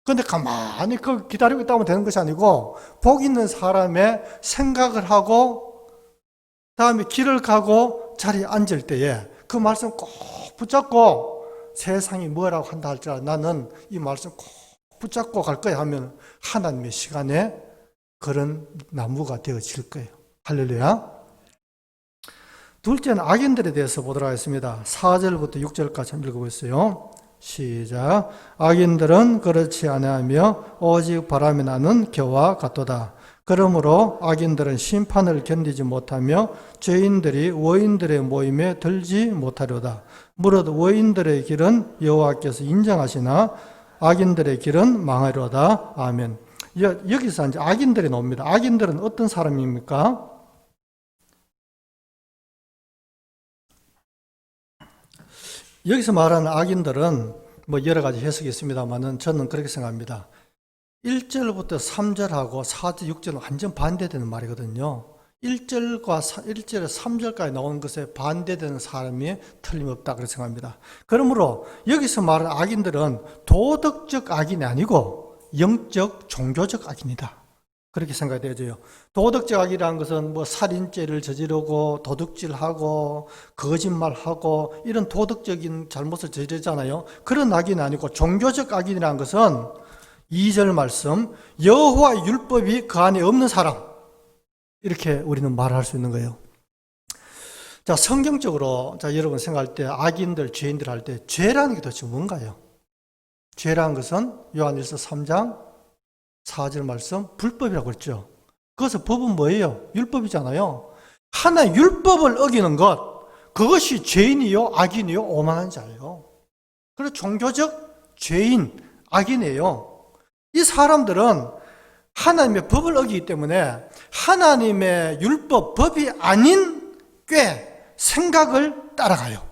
그런데 가만히 그 기다리고 있다면 되는 것이 아니고 복 있는 사람의 생각을 하고 다음에 길을 가고 자리에 앉을 때에 그 말씀 꼭 붙잡고 세상이 뭐라고 한다 할지라도 나는 이 말씀 꼭 붙잡고 갈 거야 하면 하나님의 시간에 그런 나무가 되어질 거예요. 할렐루야. 둘째는 악인들에 대해서 보도록 하겠습니다. 4절부터 6절까지 한번 읽어보겠어요. 시작. 악인들은 그렇지 아니하며 오직 바람이 나는 겨와 같도다. 그러므로 악인들은 심판을 견디지 못하며 죄인들이 의인들의 모임에 들지 못하려다. 무릇 의인들의 길은 여호와께서 인정하시나 악인들의 길은 망하리로다. 아멘. 여기서 이제 악인들이 나옵니다. 악인들은 어떤 사람입니까? 여기서 말하는 악인들은 뭐 여러 가지 해석이 있습니다만은 저는 그렇게 생각합니다. 1절부터 3절하고 4절, 6절은 완전 반대되는 말이거든요. 1절에 3절까지 나오는 것에 반대되는 사람이 틀림없다 그렇게 생각합니다. 그러므로 여기서 말하는 악인들은 도덕적 악인이 아니고 영적 종교적 악인이다. 그렇게 생각이 되어져요. 도덕적 악이라는 것은 뭐 살인죄를 저지르고 도둑질하고 거짓말하고 이런 도덕적인 잘못을 저지르잖아요. 그런 악인이 아니고 종교적 악인이라는 것은 2절 말씀 여호와의 율법이 그 안에 없는 사람 이렇게 우리는 말할 수 있는 거예요. 자, 성경적으로 자 여러분 생각할 때 악인들, 죄인들 할 때 죄라는 게 도대체 뭔가요? 죄라는 것은 요한일서 3장 4절 말씀 불법이라고 했죠. 그래서 법은 뭐예요? 율법이잖아요. 하나의 율법을 어기는 것, 그것이 죄인이요, 악인이요, 오만한 자예요. 그리고 종교적 죄인, 악인이에요. 이 사람들은 하나님의 법을 어기기 때문에 하나님의 율법, 법이 아닌 꾀, 생각을 따라가요.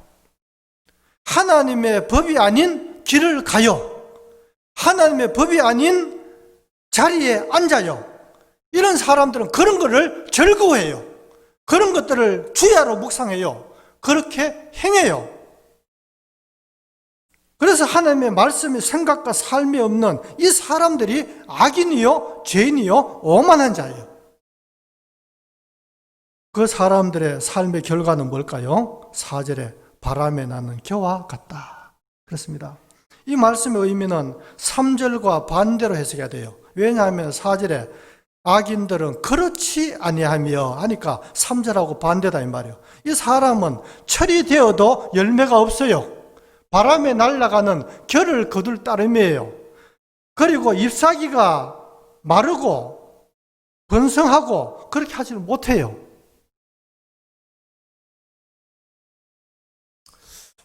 하나님의 법이 아닌 길을 가요. 하나님의 법이 아닌 자리에 앉아요. 이런 사람들은 그런 것을 즐거워해요. 그런 것들을 주야로 묵상해요. 그렇게 행해요. 그래서 하나님의 말씀이 생각과 삶이 없는 이 사람들이 악인이요, 죄인이요, 오만한 자예요. 그 사람들의 삶의 결과는 뭘까요? 4절에 바람에 나는 겨와 같다. 그렇습니다. 이 말씀의 의미는 3절과 반대로 해석해야 돼요. 왜냐하면 4절에 악인들은 그렇지 아니하며 하니까 3절하고 반대다 이 말이에요. 이 사람은 철이 되어도 열매가 없어요. 바람에 날아가는 결을 거둘 따름이에요. 그리고 잎사귀가 마르고 번성하고 그렇게 하지는 못해요.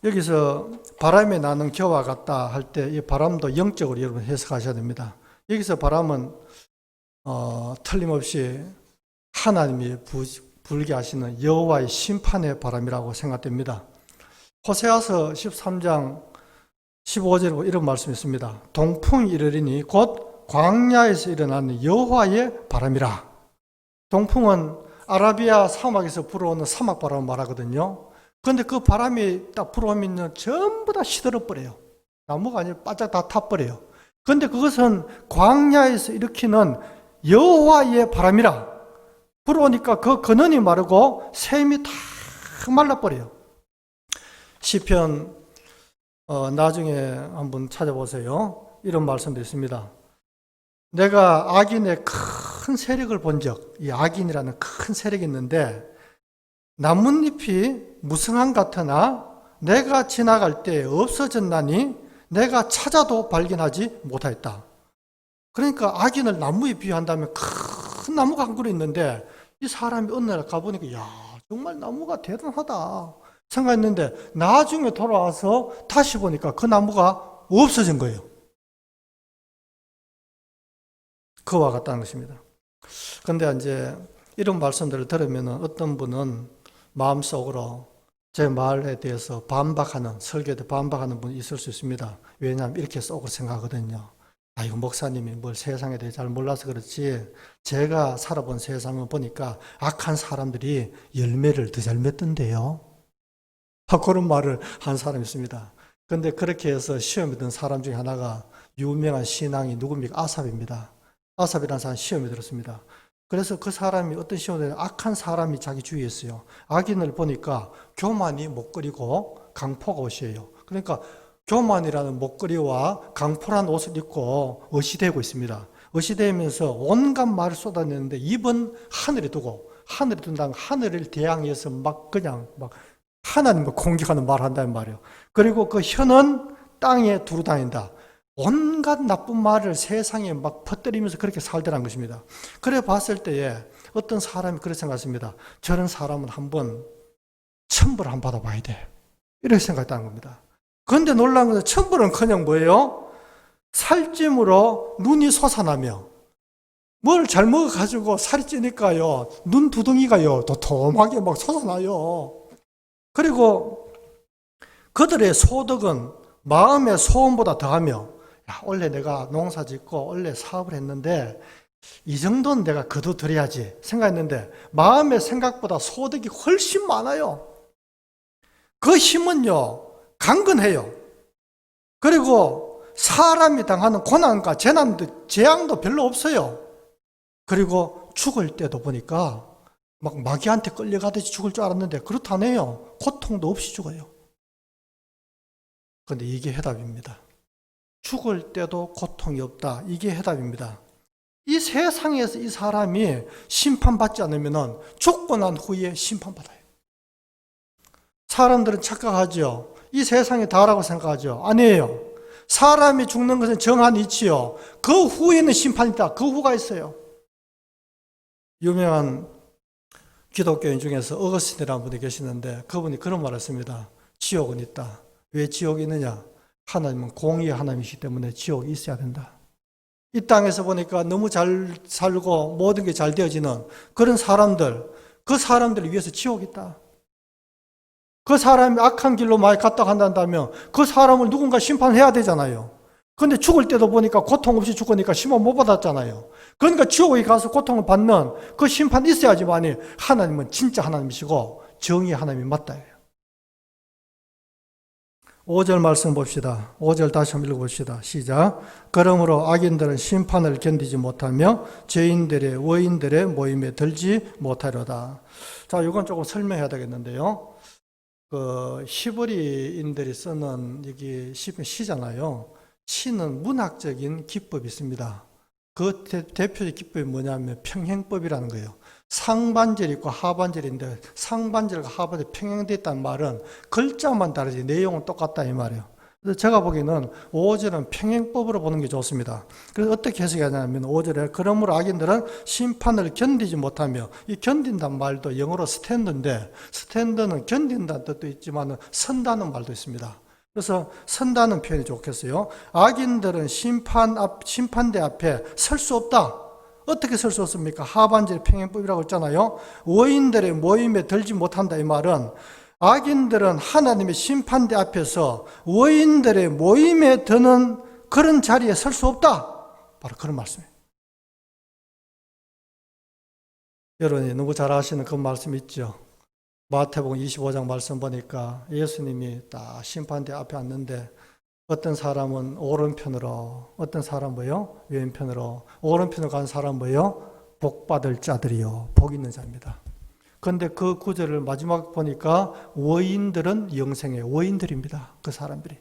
여기서 바람에 나는 겨와 같다 할 때 이 바람도 영적으로 여러분 해석하셔야 됩니다. 여기서 바람은 틀림없이 하나님이 불게 하시는 여호와의 심판의 바람이라고 생각됩니다. 호세아서 13장 15절에 이런 말씀이 있습니다. 동풍이 이르리니 곧 광야에서 일어나는 여호와의 바람이라. 동풍은 아라비아 사막에서 불어오는 사막 바람을 말하거든요. 그런데 그 바람이 딱 불어오면 전부 다 시들어버려요. 나무가 아니라 바짝 다 타버려요. 그런데 그것은 광야에서 일으키는 여호와의 바람이라. 불어오니까 그 근원이 마르고 샘이 다 말라버려요. 시편 나중에 한번 찾아보세요. 이런 말씀도 있습니다. 내가 악인의 큰 세력을 본 적, 이 악인이라는 큰 세력이 있는데 나뭇잎이 무성한 같으나 내가 지나갈 때 없어졌나니 내가 찾아도 발견하지 못하였다. 그러니까 악인을 나무에 비유한다면 큰 나무가 한 그루 있는데 이 사람이 어느 날 가보니까 야 정말 나무가 대단하다 생각했는데 나중에 돌아와서 다시 보니까 그 나무가 없어진 거예요. 그와 같다는 것입니다. 그런데 이제 이런 말씀들을 들으면 어떤 분은 마음속으로 제 말에 대해서 반박하는, 설교에 반박하는 분이 있을 수 있습니다. 왜냐하면 이렇게 속으로 생각하거든요. 이거 목사님이 뭘 세상에 대해 잘 몰라서 그렇지 제가 살아본 세상을 보니까 악한 사람들이 열매를 더 잘 맺던데요. 그런 말을 한 사람이 있습니다. 그런데 그렇게 해서 시험에 든 사람 중에 하나가 유명한 신앙이 누굽니까? 아삽입니다. 아삽이라는 사람이 시험에 들었습니다. 그래서 그 사람이 어떤 시험에 악한 사람이 자기 주위에 있어요. 악인을 보니까 교만이 목걸이고 강포가 옷이에요. 그러니까 교만이라는 목걸이와 강포란 옷을 입고 어시대고 있습니다. 어시대면서 온갖 말을 쏟아내는데 입은 하늘에 두고 하늘에 둔 다음 하늘을 대항해서 막 그냥 막 하나님을 공격하는 말을 한다는 말이에요. 그리고 그 혀는 땅에 두루 다닌다. 온갖 나쁜 말을 세상에 막 퍼뜨리면서 그렇게 살더란 것입니다. 그래 봤을 때에 어떤 사람이 그렇게 생각했습니다. 저런 사람은 한번 천벌을 한번 받아봐야 돼. 이렇게 생각했다는 겁니다. 그런데 놀라운 것은 천벌은커녕 뭐예요? 살찜으로 눈이 솟아나며 뭘 잘 먹어가지고 살이 찌니까요. 눈 두덩이가요. 도톰하게 막 솟아나요. 그리고 그들의 소득은 마음의 소원보다 더하며 원래 내가 농사 짓고 원래 사업을 했는데 이 정도는 내가 거둬들여야지 생각했는데 마음의 생각보다 소득이 훨씬 많아요. 그 힘은요 강건해요. 그리고 사람이 당하는 고난과 재앙도 별로 없어요. 그리고 죽을 때도 보니까 막 마귀한테 끌려가듯이 죽을 줄 알았는데 그렇다네요. 고통도 없이 죽어요. 그런데 이게 해답입니다. 죽을 때도 고통이 없다. 이게 해답입니다. 이 세상에서 이 사람이 심판받지 않으면 죽고 난 후에 심판받아요. 사람들은 착각하죠. 이 세상이 다라고 생각하죠. 아니에요. 사람이 죽는 것은 정한 이치요. 그 후에는 심판이 있다. 그 후가 있어요. 유명한 기독교인 중에서 어거스틴이라는 분이 계시는데 그분이 그런 말을 했습니다. 지옥은 있다. 왜 지옥이 있느냐? 하나님은 공의의 하나님이시기 때문에 지옥이 있어야 된다. 이 땅에서 보니까 너무 잘 살고 모든 게 잘 되어지는 그런 사람들, 그 사람들을 위해서 지옥이 있다. 그 사람이 악한 길로 많이 갔다 간다면 그 사람을 누군가 심판해야 되잖아요. 그런데 죽을 때도 보니까 고통 없이 죽으니까 심판 못 받았잖아요. 그러니까 지옥에 가서 고통을 받는 그 심판이 있어야지만이 하나님은 진짜 하나님이시고 정의의 하나님이 맞다. 5절 말씀 봅시다. 5절 다시 한번 읽어봅시다. 시작. 그러므로 악인들은 심판을 견디지 못하며 죄인들의 의인들의 모임에 들지 못하려다. 자, 이건 조금 설명해야 되겠는데요. 그 히브리인들이 쓰는 여기 시잖아요. 시는 문학적인 기법이 있습니다. 그 대표적 기법이 뭐냐면 평행법이라는 거예요. 상반절이 있고 하반절인데 상반절과 하반절이 평행되어 있다는 말은 글자만 다르지 내용은 똑같다 이 말이에요. 그래서 제가 보기에는 5절은 평행법으로 보는 게 좋습니다. 그래서 어떻게 해석하냐면 5절에 그러므로 악인들은 심판을 견디지 못하며, 이 견딘다는 말도 영어로 스탠드인데 스탠드는 견딘다는 뜻도 있지만 선다는 말도 있습니다. 그래서 선다는 표현이 좋겠어요. 악인들은 심판대 앞에 설 수 없다. 어떻게 설 수 없습니까? 하반절 평행법이라고 했잖아요. 의인들의 모임에 들지 못한다 이 말은 악인들은 하나님의 심판대 앞에서 의인들의 모임에 드는 그런 자리에 설 수 없다. 바로 그런 말씀이에요. 여러분이 너무 잘 아시는 그 말씀 있죠. 마태복음 25장 말씀 보니까 예수님이 딱 심판대 앞에 앉는데 어떤 사람은 오른편으로, 어떤 사람은 뭐요? 왼편으로. 오른편으로 간 사람은 뭐요? 복 받을 자들이요. 복 있는 자입니다. 그런데 그 구절을 마지막 보니까 의인들은 영생의 의인들입니다. 그 사람들이.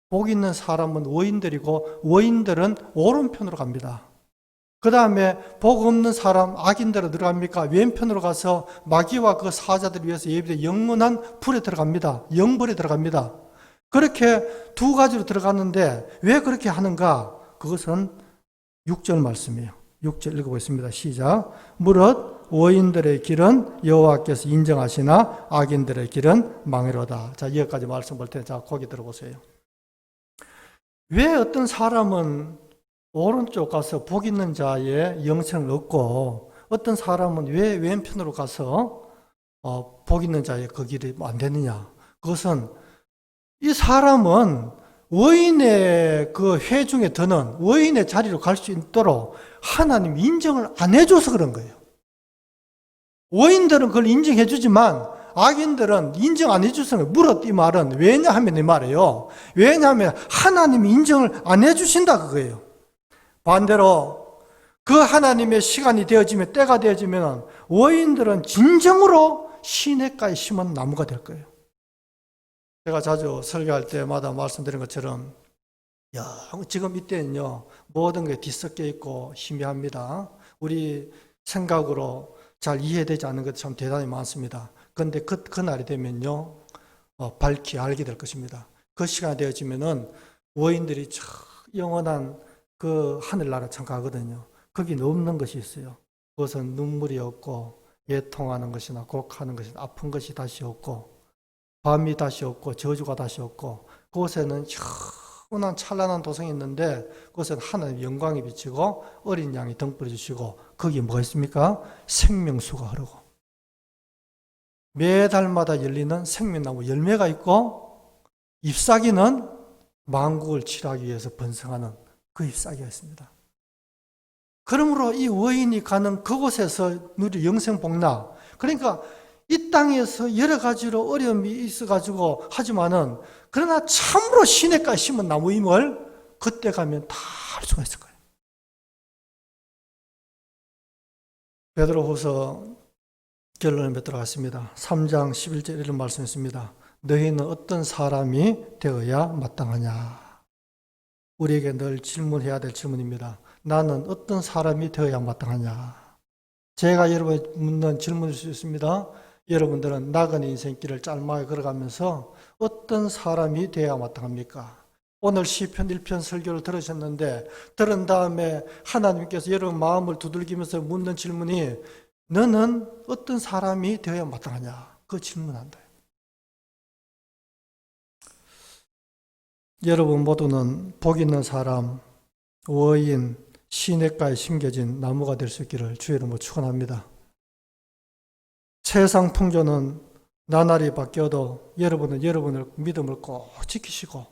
복 있는 사람은 의인들이고 의인들은 오른편으로 갑니다. 그 다음에 복 없는 사람, 악인들로 들어갑니까? 왼편으로 가서 마귀와 그 사자들을 위해서 예비된 영원한 불에 들어갑니다. 영불에 들어갑니다. 그렇게 두 가지로 들어갔는데 왜 그렇게 하는가? 그것은 6절 말씀이에요. 6절 읽어보겠습니다. 시작. 무릇 의인들의 길은 여호와께서 인정하시나 악인들의 길은 망해로다. 자, 여기까지 말씀 볼 때, 자, 거기 들어보세요. 왜 어떤 사람은 오른쪽 가서 복 있는 자의 영생을 얻고 어떤 사람은 왜 왼편으로 가서 복 있는 자의 그 길이 안 되느냐? 그것은 이 사람은 의인의 그 회중에 드는 의인의 자리로 갈 수 있도록 하나님 인정을 안 해줘서 그런 거예요. 의인들은 그걸 인정해 주지만 악인들은 인정 안 해줘서 그런 거예요. 무릇 이 말은 왜냐하면 이 말이에요. 왜냐하면 하나님이 인정을 안 해주신다 그거예요. 반대로 그 하나님의 시간이 되어지면 때가 되어지면 의인들은 진정으로 시냇가에 심은 나무가 될 거예요. 제가 자주 설교할 때마다 말씀드린 것처럼 지금 이때는요 모든 게 뒤섞여 있고 희미합니다. 우리 생각으로 잘 이해되지 않는 것이 참 대단히 많습니다. 그런데 그 날이 되면요 밝히 알게 될 것입니다. 그 시간이 되어지면은 의인들이 영원한 그 하늘나라 참 가거든요. 거기 없는 것이 있어요. 그것은 눈물이 없고 애통하는 것이나 곡하는 것이나 아픈 것이 다시 없고 밤이 다시 없고 저주가 다시 없고 그곳에는 영원한 찬란한 도성이 있는데 그곳에는 하나님의 영광이 비치고 어린 양이 등불을 주시고 거기에 뭐가 있습니까? 생명수가 흐르고 매달마다 열리는 생명나무 열매가 있고 잎사귀는 만국을 치료하기 위해서 번성하는 그 잎사귀가 있습니다. 그러므로 이 의인이 가는 그곳에서 누릴 영생복락, 그러니까 이 땅에서 여러 가지로 어려움이 있어가지고 하지만은 그러나 참으로 시냇가에 심은 나무임을 그때 가면 다 알 수가 있을 거예요. 베드로후서 결론을 맺도록 하겠습니다. 3장 11절 이런 말씀이 있습니다. 너희는 어떤 사람이 되어야 마땅하냐? 우리에게 늘 질문해야 될 질문입니다. 나는 어떤 사람이 되어야 마땅하냐? 제가 여러분에 묻는 질문일 수 있습니다. 여러분들은 나그네 인생길을 짤막하게 걸어가면서 어떤 사람이 되어야 마땅합니까? 오늘 시편 1편 설교를 들으셨는데 들은 다음에 하나님께서 여러분 마음을 두들기면서 묻는 질문이 너는 어떤 사람이 되어야 마땅하냐? 그 질문한다. 여러분 모두는 복 있는 사람, 의인, 시냇가에 심겨진 나무가 될 수 있기를 주의 이름으로 축원합니다. 세상 풍조는 나날이 바뀌어도 여러분은 여러분의 믿음을 꼭 지키시고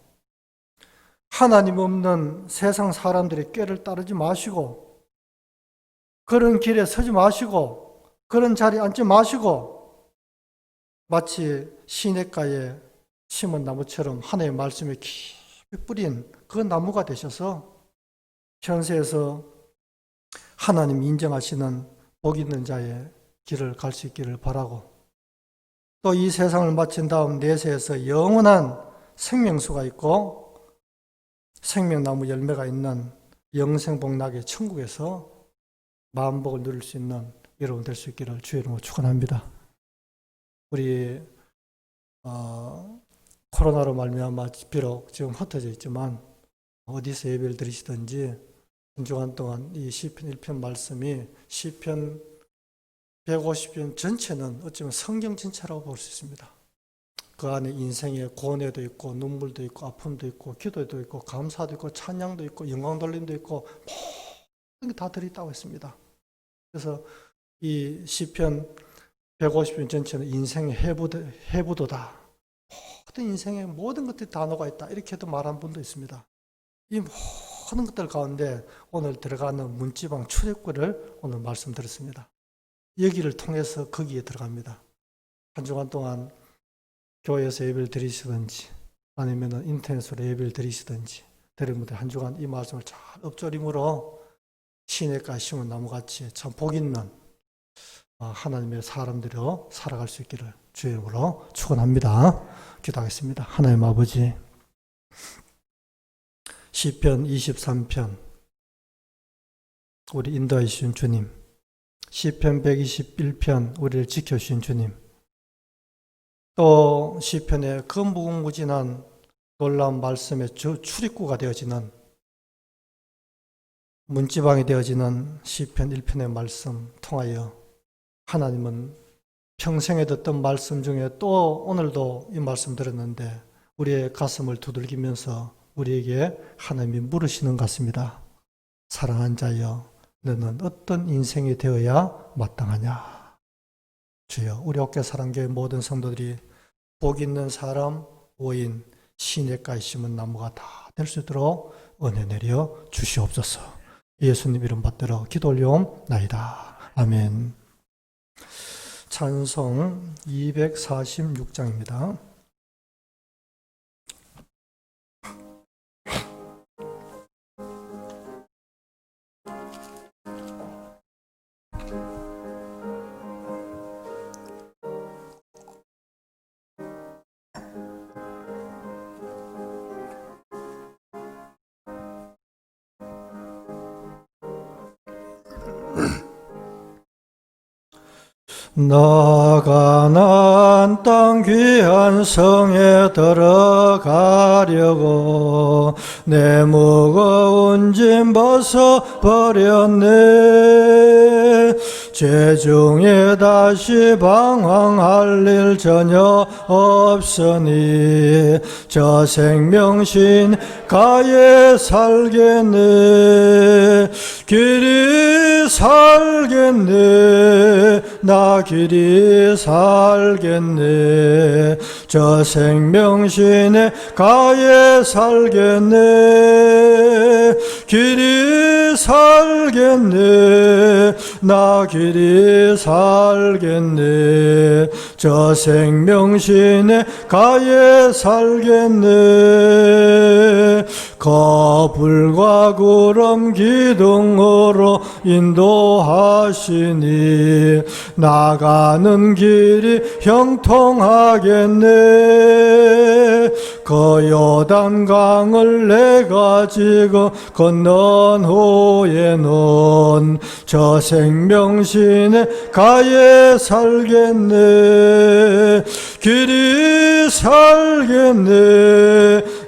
하나님 없는 세상 사람들의 꾀를 따르지 마시고 그런 길에 서지 마시고 그런 자리에 앉지 마시고 마치 시냇가에 심은 나무처럼 하나님의 말씀에 깊이 뿌린 그 나무가 되셔서 현세에서 하나님 인정하시는 복 있는 자의 길을 갈 수 있기를 바라고 또 이 세상을 마친 다음 내세에서 영원한 생명수가 있고 생명나무 열매가 있는 영생복락의 천국에서 만복을 누릴 수 있는 여러분 될 수 있기를 주의 이름으로 축원합니다. 우리 코로나로 말미암아 비록 지금 흩어져 있지만 어디서 예배를 드리시든지 한 주간 동안 이 시편 1편 말씀이 시편 150편 전체는 어쩌면 성경 전체라고 볼 수 있습니다. 그 안에 인생의 고뇌도 있고 눈물도 있고 아픔도 있고 기도도 있고 감사도 있고 찬양도 있고 영광 돌림도 있고 모든 게 다 들어있다고 했습니다. 그래서 이 시편 150편 전체는 인생의 해부도다. 모든 인생의 모든 것들이 다 녹아있다. 이렇게도 말한 분도 있습니다. 이 모든 것들 가운데 오늘 들어가는 문지방 출애굽을 오늘 말씀드렸습니다. 여기를 통해서 거기에 들어갑니다. 한 주간 동안 교회에서 예배를 드리시든지 아니면 인터넷으로 예배를 드리시든지 여러분들 한 주간 이 말씀을 잘 엎조림으로 시냇가에 심은 나무같이 참 복 있는 하나님의 사람들로 살아갈 수 있기를 주의 이름으로 축원합니다. 기도하겠습니다. 하나님 아버지, 시편 23편 우리 인도해 주신 주님, 시편 121편 우리를 지켜주신 주님, 또 시편의 그 무궁무진한 놀라운 말씀의 출입구가 되어지는 문지방이 되어지는 시편 1편의 말씀 통하여 하나님은 평생에 듣던 말씀 중에 또 오늘도 이 말씀 들었는데 우리의 가슴을 두들기면서 우리에게 하나님이 물으시는 것 같습니다. 사랑한 자여, 너는 어떤 인생이 되어야 마땅하냐? 주여, 우리 옥계사랑교회 모든 성도들이 복 있는 사람, 의인, 시냇가에 심은 나무가 다 될 수 있도록 은혜 내려 주시옵소서. 예수님 이름 받들어 기도 올려옵나이다. 아멘. 찬송 246장입니다. 나가난 땅 귀한 성에 들어가려고 내 무거운 짐 벗어버렸네. 죄중에 다시 방황할 일 전혀 없으니 저 생명신 가에 살겠네. 길이 살겠네. 나 길이 살겠네. 저 생명신의 가에 살겠네. 길이 살겠네. 나 길이 살겠네. 저 생명신의 가에 살겠네. 거불과 구름 기둥으로 인도하시니 나가는 길이 형통하겠네. 그 요단강을 내가 지금 건넌 후에는 저 생명신의 가에 살겠네. 길이 살겠네.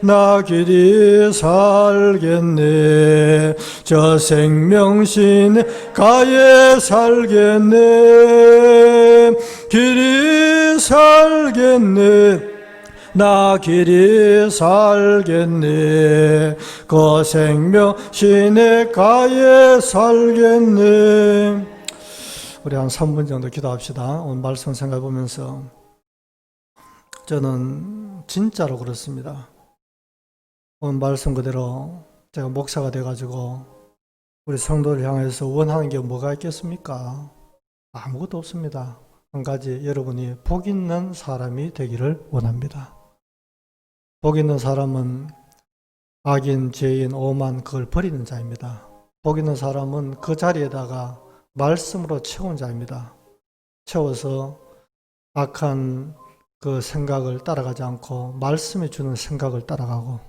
나 길이 살겠네. 저 생명신의 가에 살겠네. 길이 살겠네. 나 길이 살겠네. 그 생명신의 가에 살겠네. 우리 한 3분 정도 기도합시다. 오늘 말씀 생각해 보면서 저는 진짜로 그렇습니다. 오늘 말씀 그대로 제가 목사가 돼가지고 우리 성도를 향해서 원하는 게 뭐가 있겠습니까? 아무것도 없습니다. 한 가지, 여러분이 복 있는 사람이 되기를 원합니다. 복 있는 사람은 악인, 죄인, 오만 그걸 버리는 자입니다. 복 있는 사람은 그 자리에다가 말씀으로 채운 자입니다. 채워서 악한 그 생각을 따라가지 않고 말씀이 주는 생각을 따라가고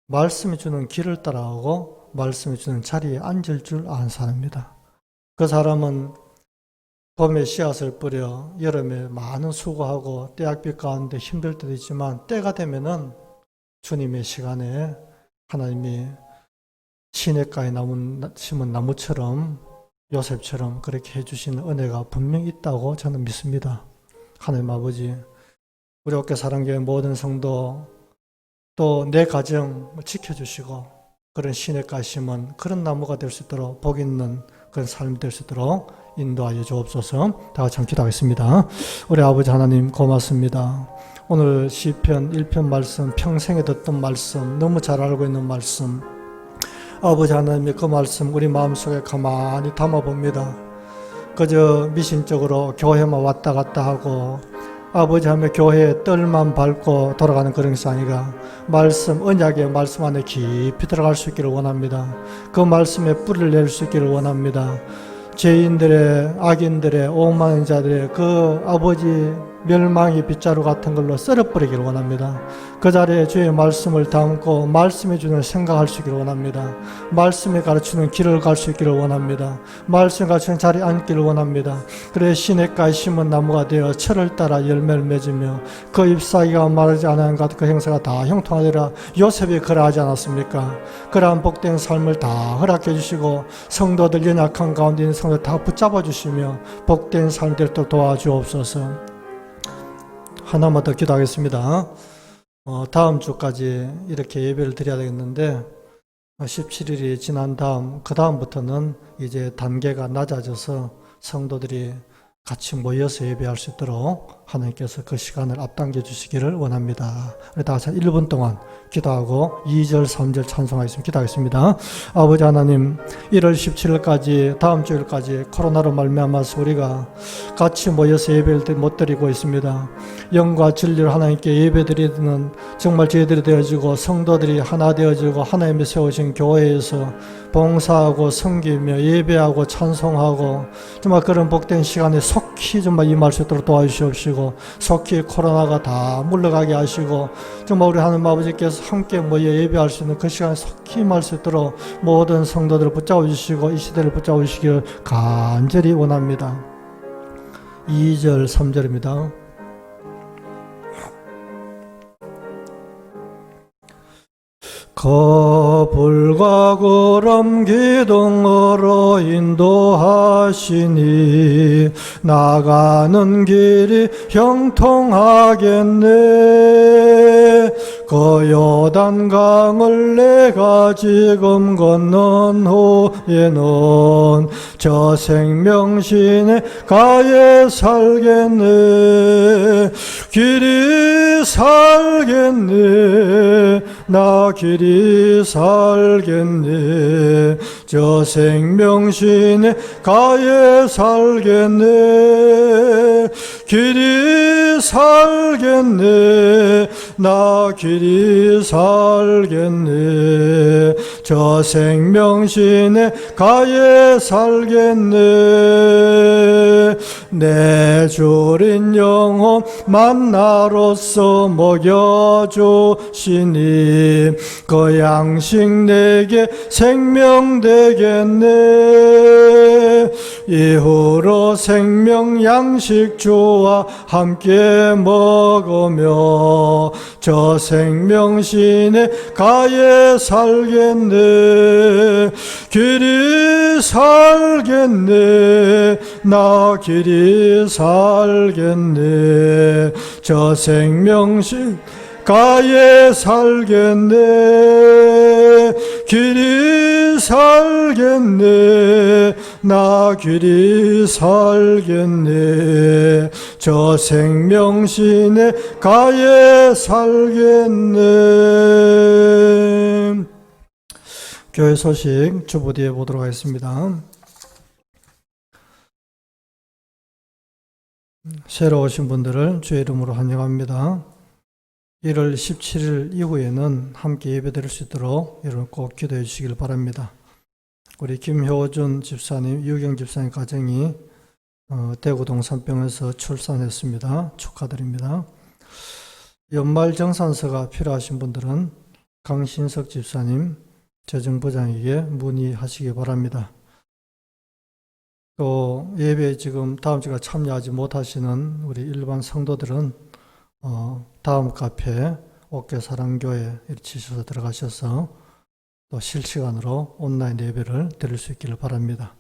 말씀이 주는 길을 따라가고 말씀이 주는 자리에 앉을 줄 아는 사람입니다. 그 사람은 봄에 씨앗을 뿌려 여름에 많은 수고하고 때약빛 가운데 힘들 때도 있지만 때가 되면은 주님의 시간에 하나님이 시냇가에 심은 나무처럼 요셉처럼 그렇게 해주시는 은혜가 분명히 있다고 저는 믿습니다. 하나님 아버지, 우리 옥계 사랑교회 모든 성도 또 내 가정 지켜주시고 그런 시냇가에 심은 그런 나무가 될 수 있도록 복 있는 그런 삶이 될 수 있도록 인도하여 주옵소서. 다 같이 함께 기도하겠습니다. 우리 아버지 하나님 고맙습니다. 오늘 시편 1편 말씀, 평생에 듣던 말씀, 너무 잘 알고 있는 말씀, 아버지 하나님의 그 말씀 우리 마음속에 가만히 담아봅니다. 그저 미신적으로 교회만 왔다 갔다 하고 아버지 하나님의 교회에 뜰만 밟고 돌아가는 그런 것이 아니라 말씀, 언약의 말씀 안에 깊이 들어갈 수 있기를 원합니다. 그 말씀에 뿌리를 낼 수 있기를 원합니다. 죄인들의, 악인들의, 오만한 자들의 그 아버지 멸망의 빗자루 같은 걸로 썰어버리기를 원합니다. 그 자리에 주의 말씀을 담고 말씀해 주는 생각할 수 있기를 원합니다. 말씀이 가르치는 길을 갈 수 있기를 원합니다. 말씀이 가르치는 자리에 앉기를 원합니다. 그래 시냇가에 심은 나무가 되어 철을 따라 열매를 맺으며 그 잎사귀가 마르지 않은 것 그 행사가 다 형통하리라. 요셉이 그러하지 않았습니까? 그러한 복된 삶을 다 허락해 주시고 성도들 연약한 가운데 있는 성도들 다 붙잡아 주시며 복된 삶 될 때 도와주옵소서. 하나만 더 기도하겠습니다. 다음 주까지 이렇게 예배를 드려야 되겠는데 17일이 지난 그 다음부터는 이제 단계가 낮아져서 성도들이 같이 모여서 예배할 수 있도록 하나님께서 그 시간을 앞당겨 주시기를 원합니다. 우리 다 같이 1분 동안 기도하고 2절, 3절 찬송하겠습니다. 기도하겠습니다. 아버지 하나님, 1월 17일까지 다음 주일까지 코로나로 말미암아서 우리가 같이 모여서 예배를 못 드리고 있습니다. 영과 진리로 하나님께 예배드리는 정말 저희들이 되어지고 성도들이 하나 되어지고 하나님이 세우신 교회에서 봉사하고 섬기며 예배하고 찬송하고 정말 그런 복된 시간에 속히 정말 임할 수 있도록 도와주시옵시고 속히 코로나가 다 물러가게 하시고 정말 우리 하나님 아버지께서 함께 모여 예배할 수 있는 그 시간에 속히 임할 수 있도록 모든 성도들을 붙잡아 주시고 이 시대를 붙잡아 주시기를 간절히 원합니다. 2절 3절입니다. 거불과 구름 기둥으로 인도하시니 나가는 길이 형통하겠네. 그 요단강을 내가 지금 건넌 후에는 저 생명신의 가에 살겠네. 길이 살겠네. 나 길이 살겠네. 저 생명신의 가에 살겠네. 길이 살겠네. 나 길이 살겠네. 저 생명신에 가에 살겠네. 내 주린 영혼 만나로서 먹여주시니 그 양식 내게 생명 되겠네. 이후로 생명 양식 주와 함께 먹으며 저 생명신에 가에 살겠네. 길이 살겠네. 나 길이 살겠네. 저 생명신 가에 살겠네. 길이 살겠네. 나 길이 살겠네. 저 생명신에 가에 살겠네. 교회 소식 주보 뒤에 보도록 하겠습니다. 새로 오신 분들을 주의 이름으로 환영합니다. 1월 17일 이후에는 함께 예배드릴 수 있도록 여러분 꼭 기도해 주시길 바랍니다. 우리 김효준 집사님, 유경 집사님 가정이 대구 동산병원에서 출산했습니다. 축하드립니다. 연말정산서가 필요하신 분들은 강신석 집사님, 재정부장에게 문의하시기 바랍니다. 또 예배에 지금 다음 주가 참여하지 못하시는 우리 일반 성도들은 다음 카페 옥계사랑교회 치셔서 들어가셔서 또 실시간으로 온라인 예배를 드릴 수 있기를 바랍니다.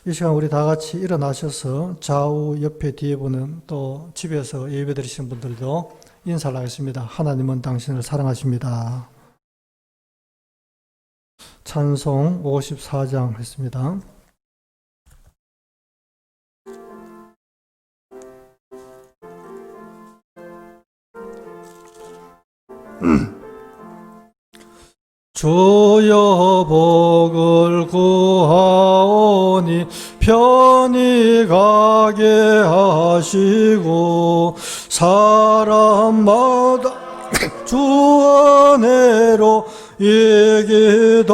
이 시간 우리 다 같이 일어나셔서 좌우 옆에 뒤에 보는 또 집에서 예배 드리신 분들도 인사를 하겠습니다. 하나님은 당신을 사랑하십니다. 찬송 54장 했습니다. 주여 복을 구하오니 편히 가게 하시고 사람마다 주 은혜로 이기도록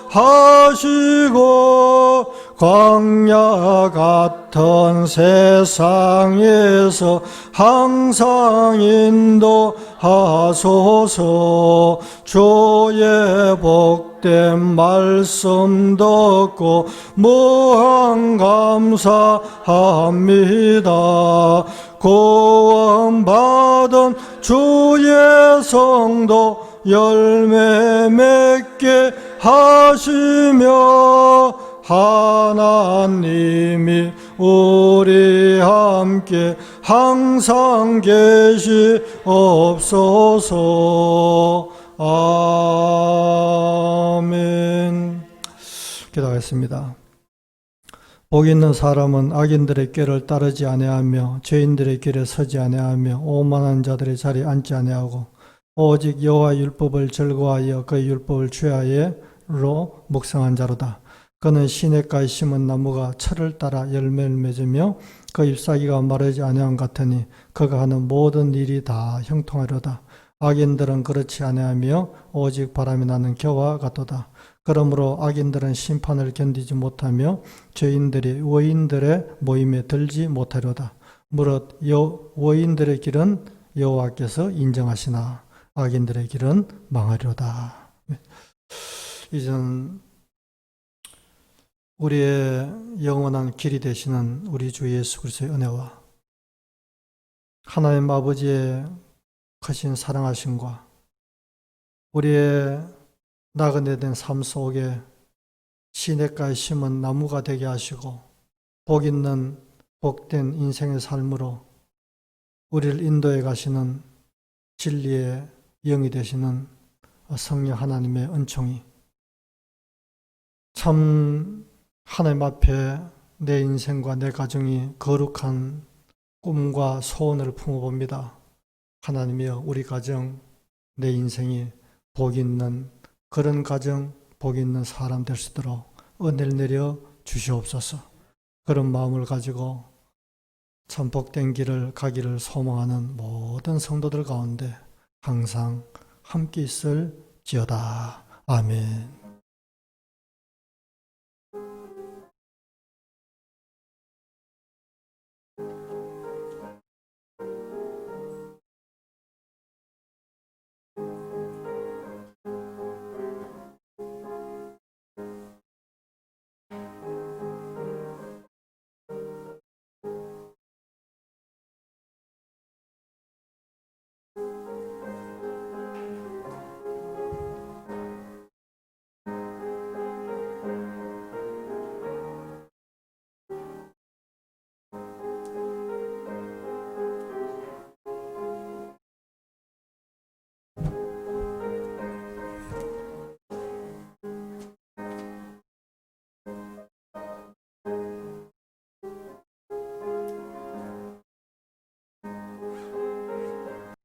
하시고 광야 같은 세상에서 항상 인도하소서. 주의 복된 말씀 듣고 무한 감사합니다. 구원받은 주의 성도 열매 맺게 하시며 하나님이 우리 함께 항상 계시옵소서. 아멘. 기도하겠습니다. 복 있는 사람은 악인들의 꾀를 따르지 아니하며 죄인들의 길에 서지 아니하며 오만한 자들의 자리에 앉지 아니하고 오직 여호와의 율법을 즐거워하여 그의 율법을 주야로 묵상한 자로다. 그는 시냇가에 심은 나무가 철을 따라 열매를 맺으며 그 잎사귀가 마르지 아니함 같으니 그가 하는 모든 일이 다 형통하려다. 악인들은 그렇지 아니하며 오직 바람이 나는 겨와 같도다. 그러므로 악인들은 심판을 견디지 못하며 죄인들이 의인들의 모임에 들지 못하려다. 무릇 의인들의 길은 여호와께서 인정하시나 악인들의 길은 망하려다. 이제는 우리의 영원한 길이 되시는 우리 주 예수 그리스도의 은혜와 하나님 아버지의 크신 사랑하심과 우리의 나그네 된 삶 속에 시냇가에 심은 나무가 되게 하시고 복 있는 복된 인생의 삶으로 우리를 인도해 가시는 진리의 영이 되시는 성령 하나님의 은총이 참 하나님 앞에 내 인생과 내 가정이 거룩한 꿈과 소원을 품어봅니다. 하나님이여 우리 가정, 내 인생이 복 있는 그런 가정, 복 있는 사람 될 수 있도록 은혜를 내려 주시옵소서. 그런 마음을 가지고 참 복된 길을 가기를 소망하는 모든 성도들 가운데 항상 함께 있을지어다. 아멘.